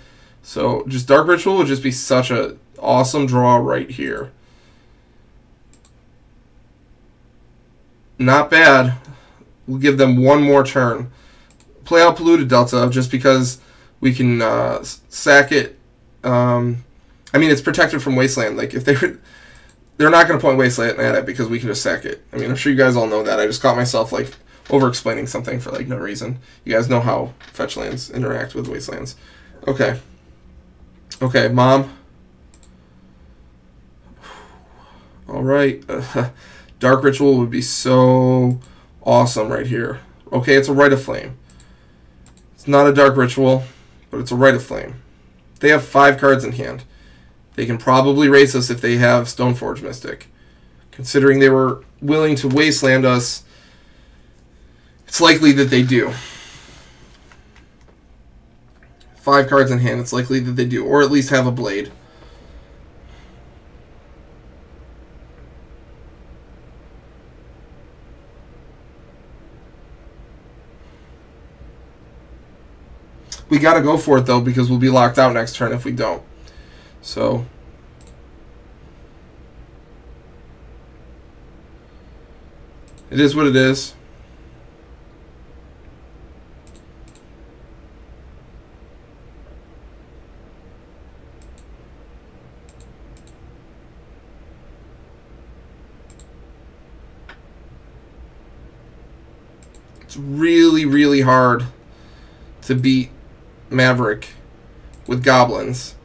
So just Dark Ritual would just be such an awesome draw right here. Not bad. We'll give them one more turn. Play out Polluted Delta just because we can sack it. I mean, it's protected from Wasteland. Like if they're not going to point Wasteland at it because we can just sack it. I mean, I'm sure you guys all know that. I just caught myself like over-explaining something for like no reason. You guys know how fetch lands interact with Wastelands. Okay. Okay, Mom. All right. Dark Ritual would be so awesome right here. Okay, it's a Rite of Flame. It's not a Dark Ritual, but it's a Rite of Flame. They have 5 cards in hand. They can probably race us if they have Stoneforge Mystic. Considering they were willing to wasteland us, it's likely that they do. 5 cards in hand, it's likely that they do. Or at least have a Blade. We got to go for it, though, because we'll be locked out next turn if we don't. So, it is what it is. It's really, really hard to beat Maverick with goblins.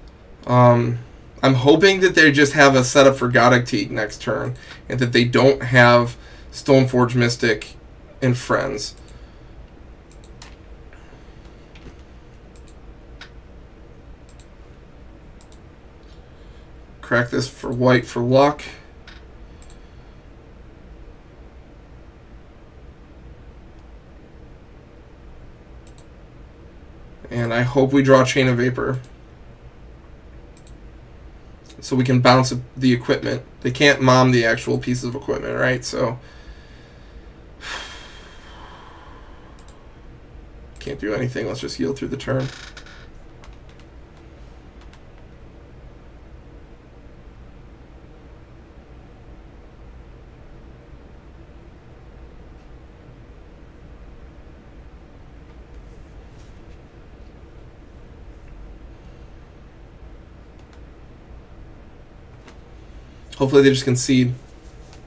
I'm hoping that they just have a setup for Goddic Teague next turn and that they don't have Stoneforge Mystic and friends. Crack this for white for luck. And I hope we draw Chain of Vapor. So we can bounce the equipment. They can't mom the actual pieces of equipment, right? So can't do anything. Let's just yield through the turn. Hopefully they just concede.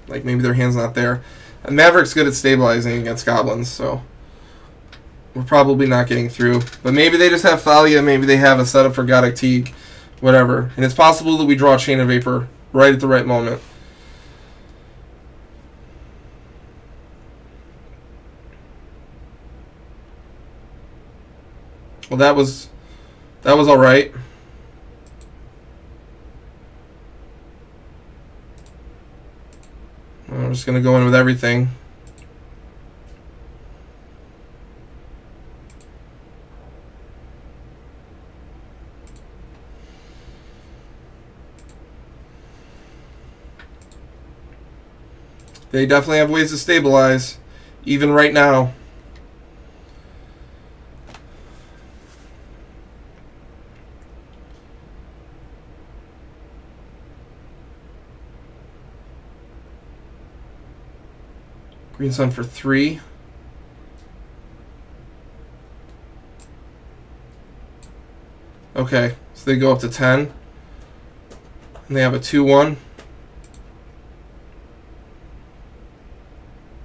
Like maybe their hand's not there. And Maverick's good at stabilizing against goblins, so we're probably not getting through. But maybe they just have Thalia, maybe they have a setup for Goddic Teague, whatever. And it's possible that we draw Chain of Vapor right at the right moment. Well, that was all right. I'm just going to go in with everything. They definitely have ways to stabilize, even right now. Green Sun for 3. Okay, so they go up to 10. And they have a 2-1.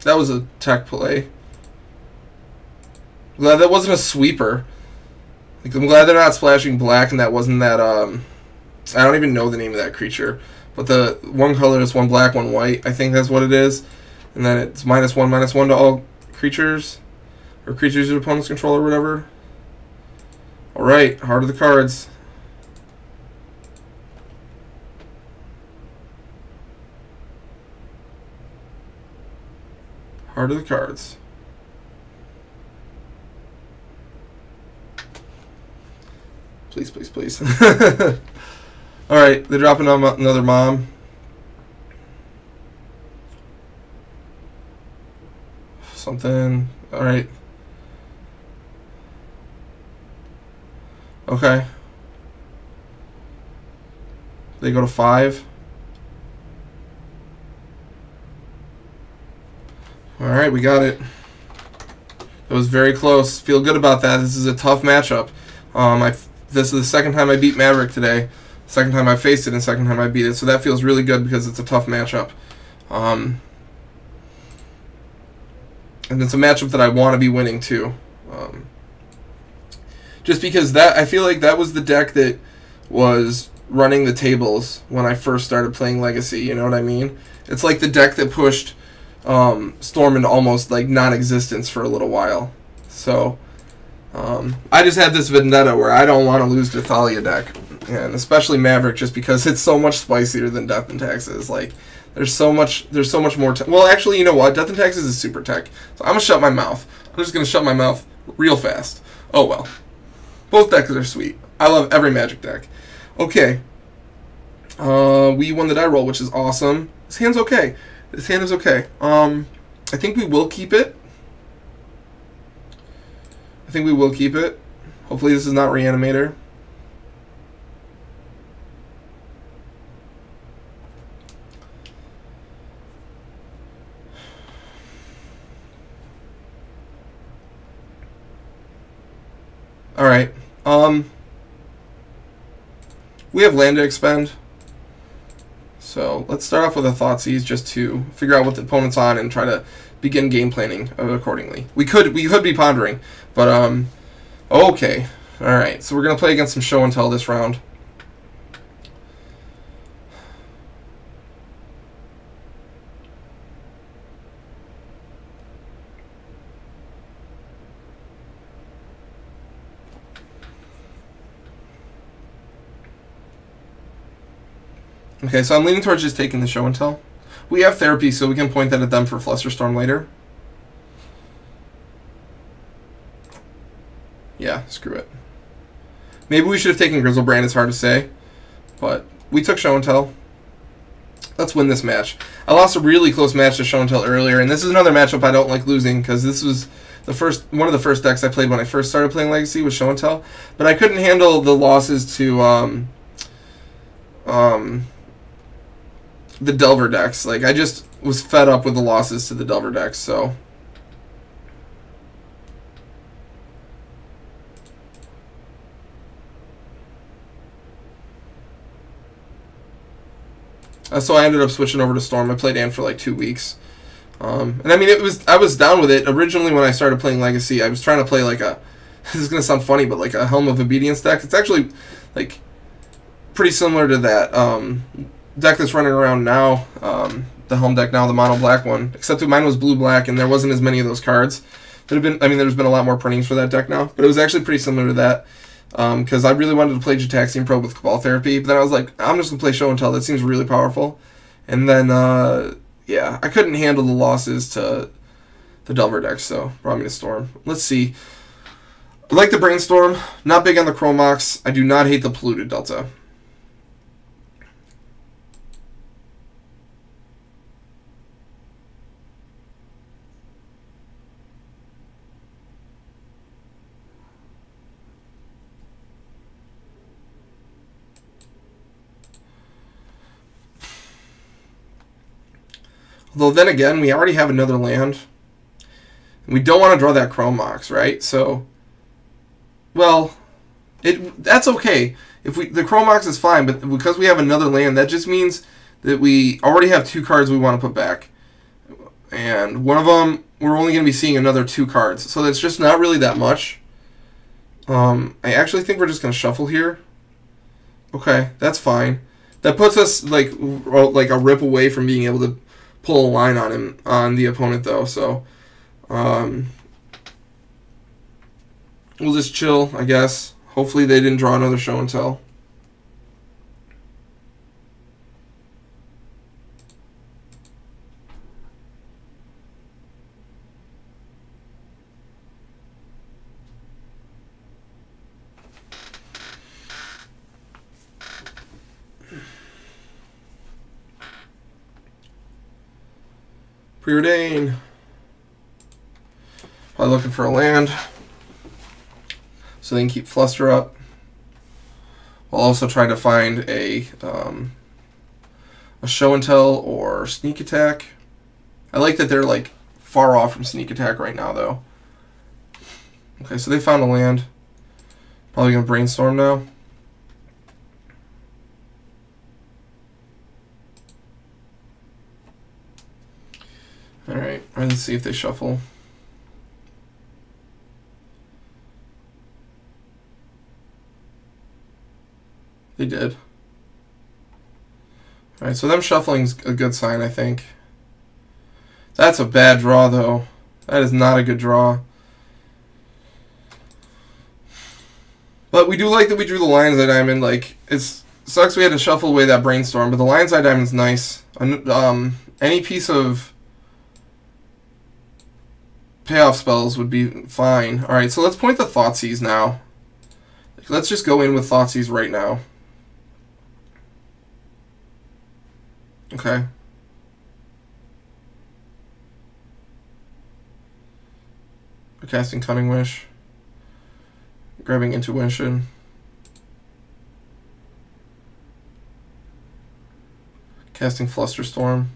That was a tech play. I'm glad that wasn't a sweeper. Like, I'm glad they're not splashing black and that wasn't that, I don't even know the name of that creature. But the one color is 1 black, 1 white. I think that's what it is. And then it's -1/-1 to all creatures. Or creatures your opponents control or whatever. Alright, heart of the cards. Heart of the cards. Please, please, please. Alright, they're dropping on another mom. Something. Alright. Okay. They go to 5. Alright, we got it. It was very close. Feel good about that. This is a tough matchup. This is the second time I beat Maverick today. Second time I faced it and second time I beat it. So that feels really good because it's a tough matchup. And it's a matchup that I want to be winning too. Just because I feel like that was the deck that was running the tables when I first started playing Legacy. You know what I mean? It's like the deck that pushed Storm into almost like non-existence for a little while. So I just had this vendetta where I don't want to lose to Thalia deck, and especially Maverick, just because it's so much spicier than Death and Taxes. Like there's so much more. Well, actually, you know what? Death and Taxes is super tech, so I'm gonna shut my mouth. I'm just gonna shut my mouth real fast. Oh well, both decks are sweet. I love every Magic deck. Okay, we won the die roll, which is awesome. This hand's okay. This hand is okay. I think we will keep it. I think we will keep it. Hopefully this is not Reanimator. Alright. We have land to expend. So let's start off with a Thoughtseize just to figure out what the opponent's on and try to begin game planning accordingly. We could be pondering, but okay. Alright, so we're gonna play against some show and tell this round. Okay, so I'm leaning towards just taking the show and tell. We have therapy, so we can point that at them for Flusterstorm later. Yeah, screw it. Maybe we should have taken Grizzlebrand, it's hard to say. But we took show and tell. Let's win this match. I lost a really close match to show and tell earlier, and this is another matchup I don't like losing, because this was one of the first decks I played when I first started playing Legacy was show and tell. But I couldn't handle the losses to the Delver decks. Like, I just was fed up with the losses to the Delver decks, so. So I ended up switching over to Storm. I played Anne for like 2 weeks. And I mean, I was down with it. Originally, when I started playing Legacy, I was trying to play like a, this is going to sound funny, but like a Helm of Obedience deck. It's actually like pretty similar to that deck that's running around now, the Helm deck now, the mono black one, except that mine was blue-black and there wasn't as many of those cards. There's been a lot more printings for that deck now, but it was actually pretty similar to that, because I really wanted to play Gitaxian Probe with Cabal Therapy, but then I was like, I'm just going to play Show and Tell, that seems really powerful. And then Yeah, I couldn't handle the losses to the Delver deck, so brought me to Storm. Let's see. I like the Brainstorm. Not big on the Chromox. I do not hate the Polluted Delta. Although then again, we already have another land. And we don't want to draw that Chromox, right? So, well, that's okay. If the Chromox is fine, but because we have another land, that just means that we already have 2 cards we want to put back. And one of them, we're only going to be seeing another 2 cards. So that's just not really that much. I actually think we're just going to shuffle here. Okay, that's fine. That puts us like a rip away from being able to pull a line on the opponent, though. So we'll just chill, I guess. Hopefully they didn't draw another show and tell. Preordain. Probably looking for a land, so they can keep Fluster up. We'll also try to find a show and tell or sneak attack. I like that they're like far off from sneak attack right now, though. Okay, so they found a land. Probably gonna brainstorm now. Alright, let's see if they shuffle. They did. Alright, so them shuffling's a good sign, I think. That's a bad draw, though. That is not a good draw. But we do like that we drew the Lion's Eye Diamond. Like, it sucks we had to shuffle away that Brainstorm, but the Lion's Eye Diamond's nice. Any piece of payoff spells would be fine. Alright, so let's point the Thoughtseize now. Let's just go in with Thoughtseize right now. Okay. We're casting Cunning Wish. Grabbing Intuition. Casting Flusterstorm.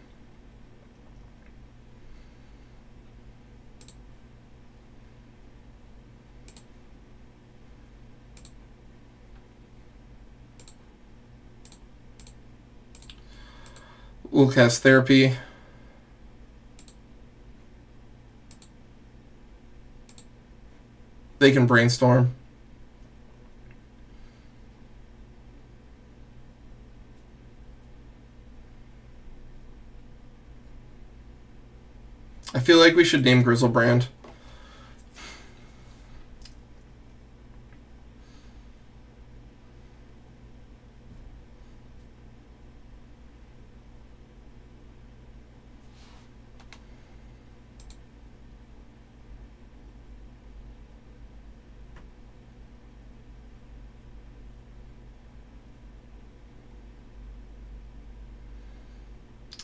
We'll cast Therapy. They can Brainstorm. I feel like we should name Grizzlebrand.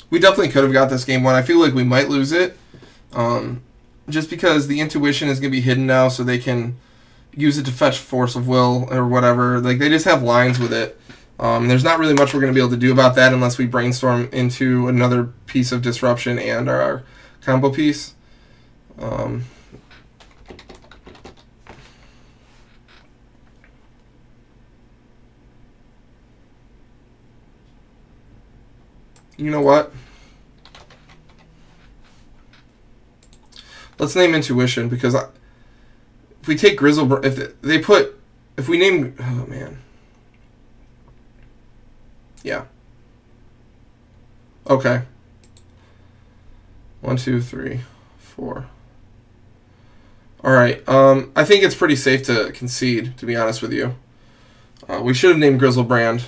We definitely could have got this game 1. I feel like we might lose it. Just because the Intuition is going to be hidden now, so they can use it to fetch Force of Will or whatever. Like, they just have lines with it. There's not really much we're going to be able to do about that unless we brainstorm into another piece of disruption and our combo piece. You know what? Let's name Intuition, because if we take Grizzle, if we name, oh man, yeah, okay, 1, 2, 3, 4. All right, I think it's pretty safe to concede, to be honest with you. We should have named Grizzlebrand.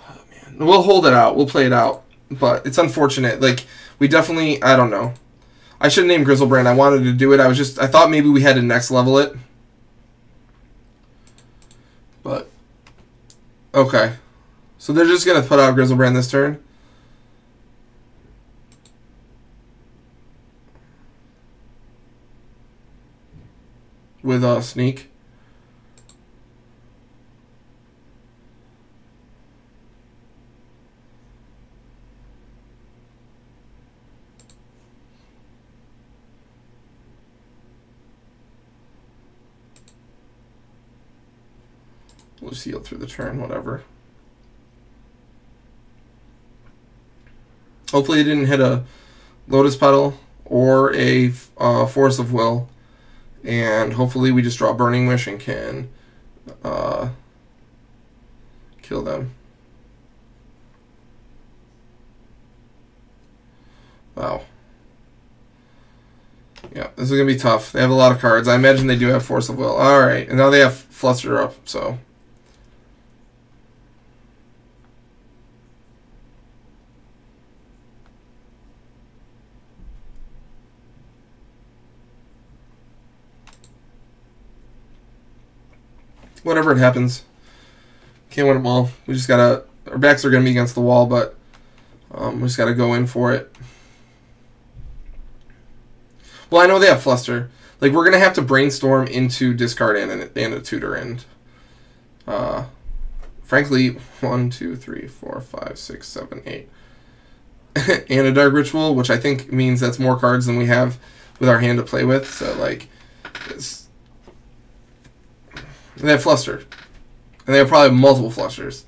Oh man. We'll hold it out. We'll play it out. But it's unfortunate. Like, we definitely... I don't know. I should name Grizzlebrand. I wanted to do it. I thought maybe we had to next level it. But... Okay. So they're just going to put out Grizzlebrand this turn. With Sneak. We'll just heal through the turn, whatever. Hopefully it didn't hit a Lotus Petal or a Force of Will. And hopefully we just draw Burning Wish and can kill them. Wow. Yeah, this is going to be tough. They have a lot of cards. I imagine they do have Force of Will. Alright, and now they have Fluster up, so... Whatever it happens. Can't win them all. We just gotta... Our backs are gonna be against the wall, but... we just gotta go in for it. Well, I know they have Fluster. Like, we're gonna have to brainstorm into discard and a tutor, and... frankly, 1, 2, 3, 4, 5, 6, 7, 8. And a Dark Ritual, which I think means that's more cards than we have with our hand to play with, so, like... And they have Fluster. And they have probably multiple Flusters.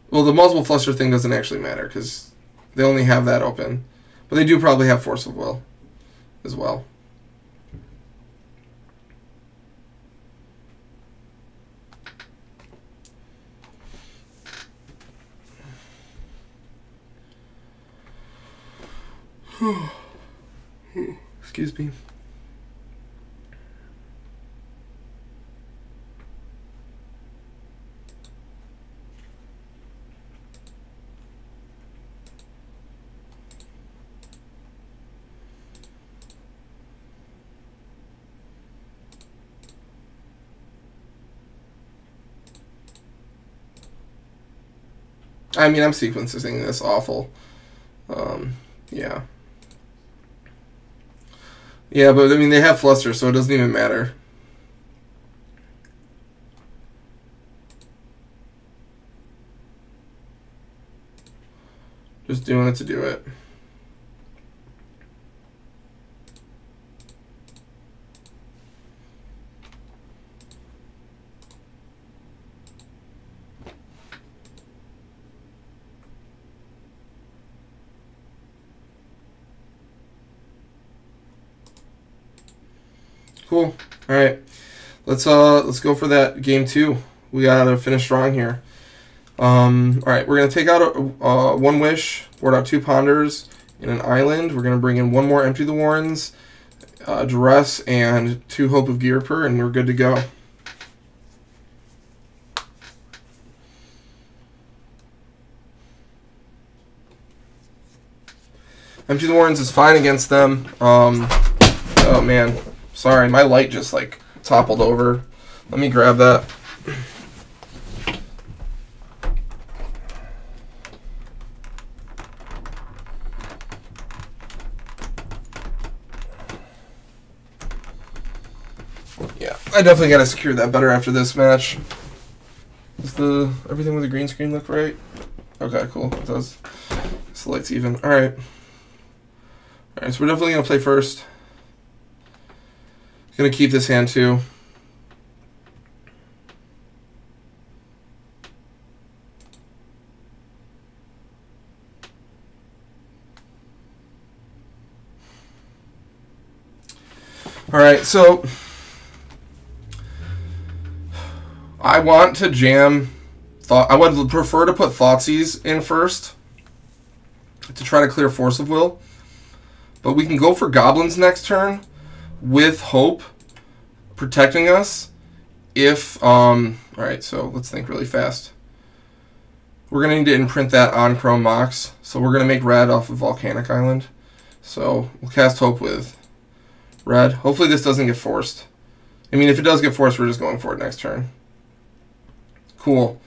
Well, the multiple Fluster thing doesn't actually matter, because they only have that open. But they do probably have Force of Will as well. Excuse me. I mean, I'm sequencing this awful. Yeah. Yeah, but I mean, they have Fluster, so it doesn't even matter. Just doing it to do it. Cool. All right, let's go for that game 2. We gotta finish strong here. All right, we're gonna take out one Wish, board out 2 Ponders and an Island. We're gonna bring in 1 more Empty the Warrens, Duress, and 2 Hope of Gearper, and we're good to go. Empty the Warrens is fine against them. Oh man. Sorry, my light just like toppled over. Let me grab that. Yeah, I definitely gotta secure that better after this match. Does everything with the green screen look right? Okay, cool. It does. So the light's even. Alright. Alright, so we're definitely gonna play first. Gonna keep this hand too. All right, so I want to jam thought. I would prefer to put Thoughtseize in first to try to clear Force of Will, but we can go for Goblins next turn with Hope protecting us if all right, so let's think really fast. We're going to need to imprint that on Chrome Mox. So we're going to make red off of Volcanic Island. So we'll cast Hope with red. Hopefully this doesn't get forced. I mean, if it does get forced, we're just going for it next turn. Cool.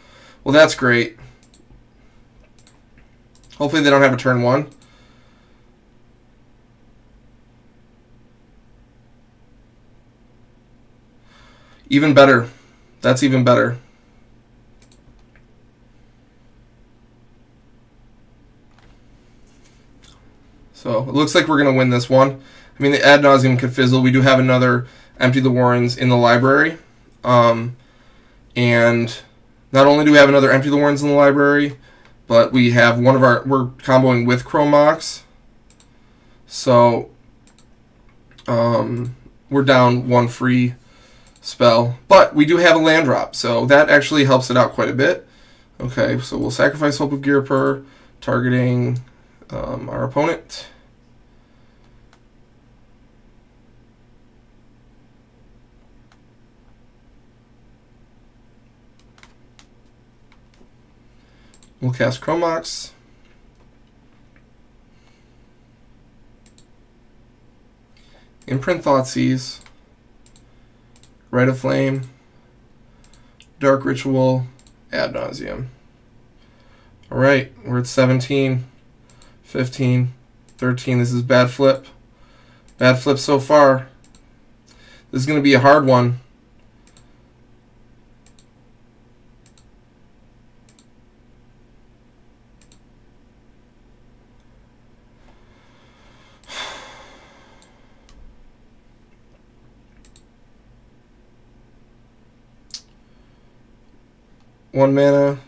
Well, that's great. Hopefully they don't have a turn 1. Even better. That's even better. So it looks like we're going to win this one. I mean, the ad nauseum could fizzle. We do have another Empty the Warrens in the library. And not only do we have another Empty the Warrens in the library, but we have one of our, we're comboing with Chrome Mox. So we're down 1 free spell. But we do have a land drop, so that actually helps it out quite a bit. Okay, so we'll sacrifice Hope of Girpur, targeting our opponent. We'll cast Chrome Mox. Imprint Thoughtseize. Rite of Flame. Dark Ritual. Ad nauseum. Alright, we're at 17, 15, 13. This is bad flip. Bad flip so far. This is going to be a hard one. One mana,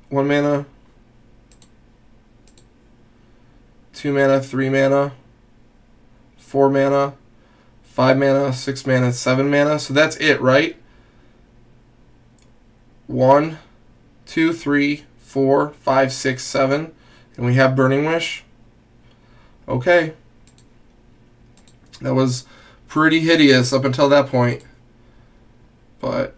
1 mana, 2 mana, 3 mana, 4 mana, 5 mana, 6 mana, 7 mana. So that's it, right? 1, 2, 3, 4, 5, 6, 7. And we have Burning Wish. Okay. That was pretty hideous up until that point. But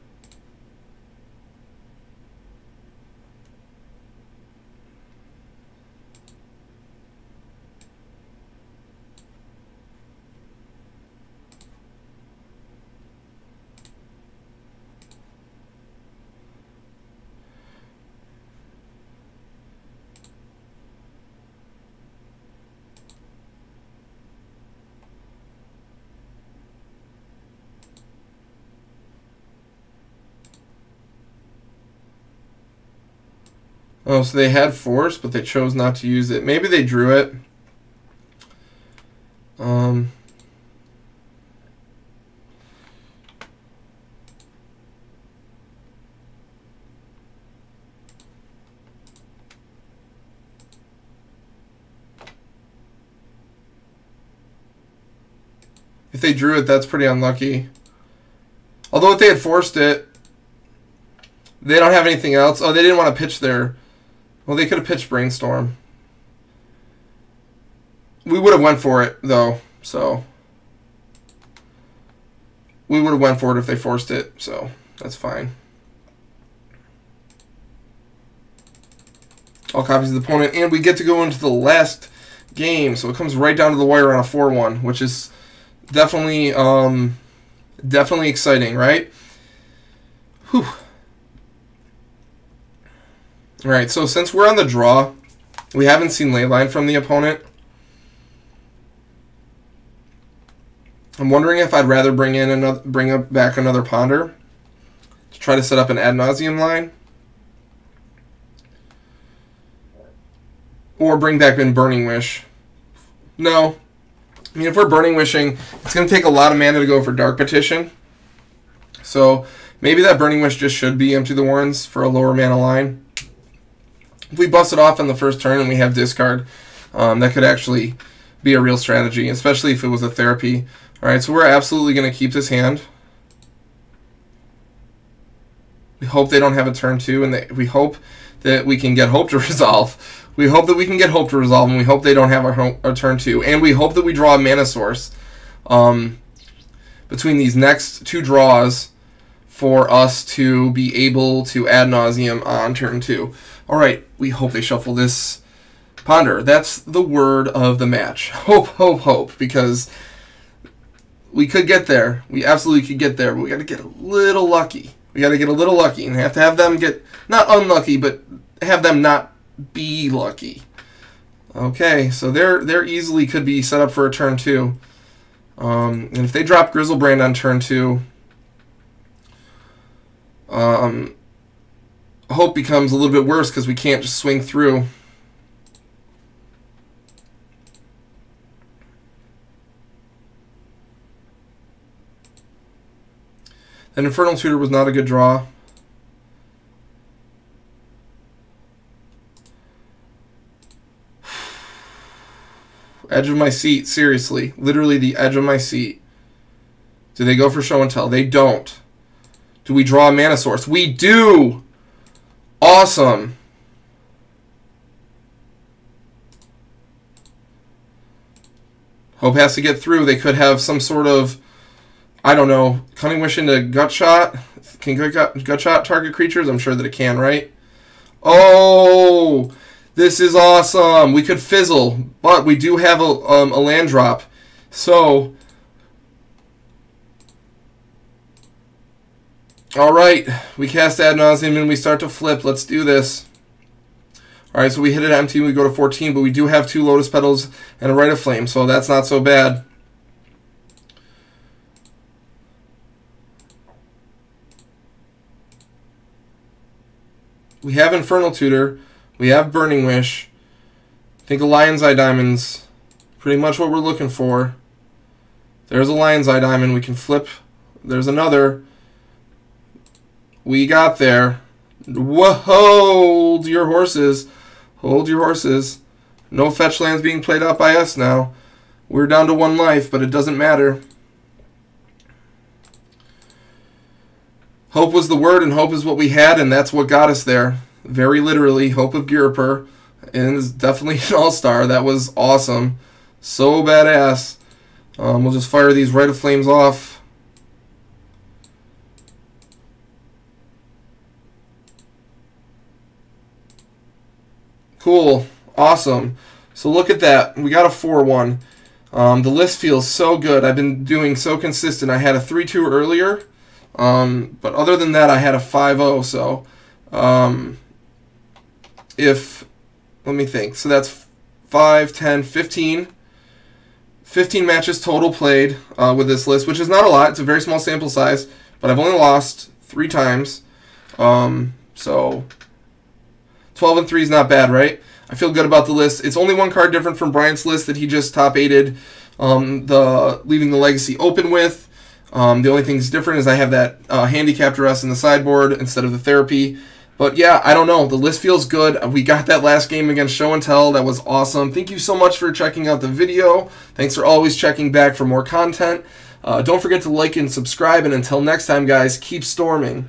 oh, so they had Force, but they chose not to use it. Maybe they drew it. If they drew it, that's pretty unlucky. Although if they had forced it, they don't have anything else. Oh, they didn't want to pitch their... Well, they could have pitched Brainstorm. We would have went for it, though, so... We would have went for it if they forced it, so that's fine. All copies of the opponent, and we get to go into the last game, so it comes right down to the wire on a 4-1, which is definitely, definitely exciting, right? Whew. Alright, so since we're on the draw, we haven't seen Leyline from the opponent. I'm wondering if I'd rather bring back another Ponder to try to set up an ad nauseum line, or bring back in Burning Wish. No. I mean, if we're Burning Wishing, it's going to take a lot of mana to go for Dark Petition. So maybe that Burning Wish just should be Empty the Warrens for a lower mana line. If we bust it off on the first turn and we have discard, that could actually be a real strategy, especially if it was a therapy. Alright, so we're absolutely going to keep this hand. We hope they don't have a turn 2, and we hope that we can get Hope to resolve. We hope that we can get Hope to resolve, and we hope they don't have a turn 2. And we hope that we draw a mana source between these next 2 draws for us to be able to ad nauseum on turn 2. All right, we hope they shuffle this Ponder. That's the word of the match. Hope, hope, hope, because we could get there. We absolutely could get there, but we got to get a little lucky. We got to get a little lucky and have to have them get, not unlucky, but have them not be lucky. Okay, so they're easily could be set up for a turn 2. And if they drop Grizzlebrand on turn 2, hope becomes a little bit worse because we can't just swing through. That Infernal Tutor was not a good draw. Edge of my seat, seriously. Literally the edge of my seat. Do they go for Show and Tell? They don't. Do we draw a Mana Source? We do! Awesome. Hope has to get through. They could have some sort of, I don't know, Cunning Wish into Gut Shot. Can Gut Shot target creatures? I'm sure that it can, right? Oh! This is awesome. We could fizzle, but we do have a land drop. So, all right, we cast Ad Nauseam and we start to flip. Let's do this. All right, so we hit it empty. We go to 14, but we do have 2 Lotus Petals and a Rite of Flame, so that's not so bad. We have Infernal Tutor. We have Burning Wish. I think a Lion's Eye Diamond's pretty much what we're looking for. There's a Lion's Eye Diamond. We can flip. There's another. We got there. Whoa, hold your horses. Hold your horses. No fetch lands being played out by us now. We're down to 1 life, but it doesn't matter. Hope was the word, and hope is what we had, and that's what got us there. Very literally, Hope of Girapur, and is definitely an all-star. That was awesome. So badass. We'll just fire these Rite of Flames off. Cool. Awesome. So look at that. We got a 4-1. The list feels so good. I've been doing so consistent. I had a 3-2 earlier, but other than that, I had a 5-0. So let me think. So that's 5, 10, 15. 15 matches total played with this list, which is not a lot. It's a very small sample size, but I've only lost 3 times. So 12 and 3 is not bad, right? I feel good about the list. It's only 1 card different from Bryant's list that he just top 8'd leaving the Legacy open with. The only thing that's different is I have that handicap duress in the sideboard instead of the therapy. But yeah, I don't know. The list feels good. We got that last game against Show and Tell. That was awesome. Thank you so much for checking out the video. Thanks for always checking back for more content. Don't forget to like and subscribe. And until next time, guys, keep storming.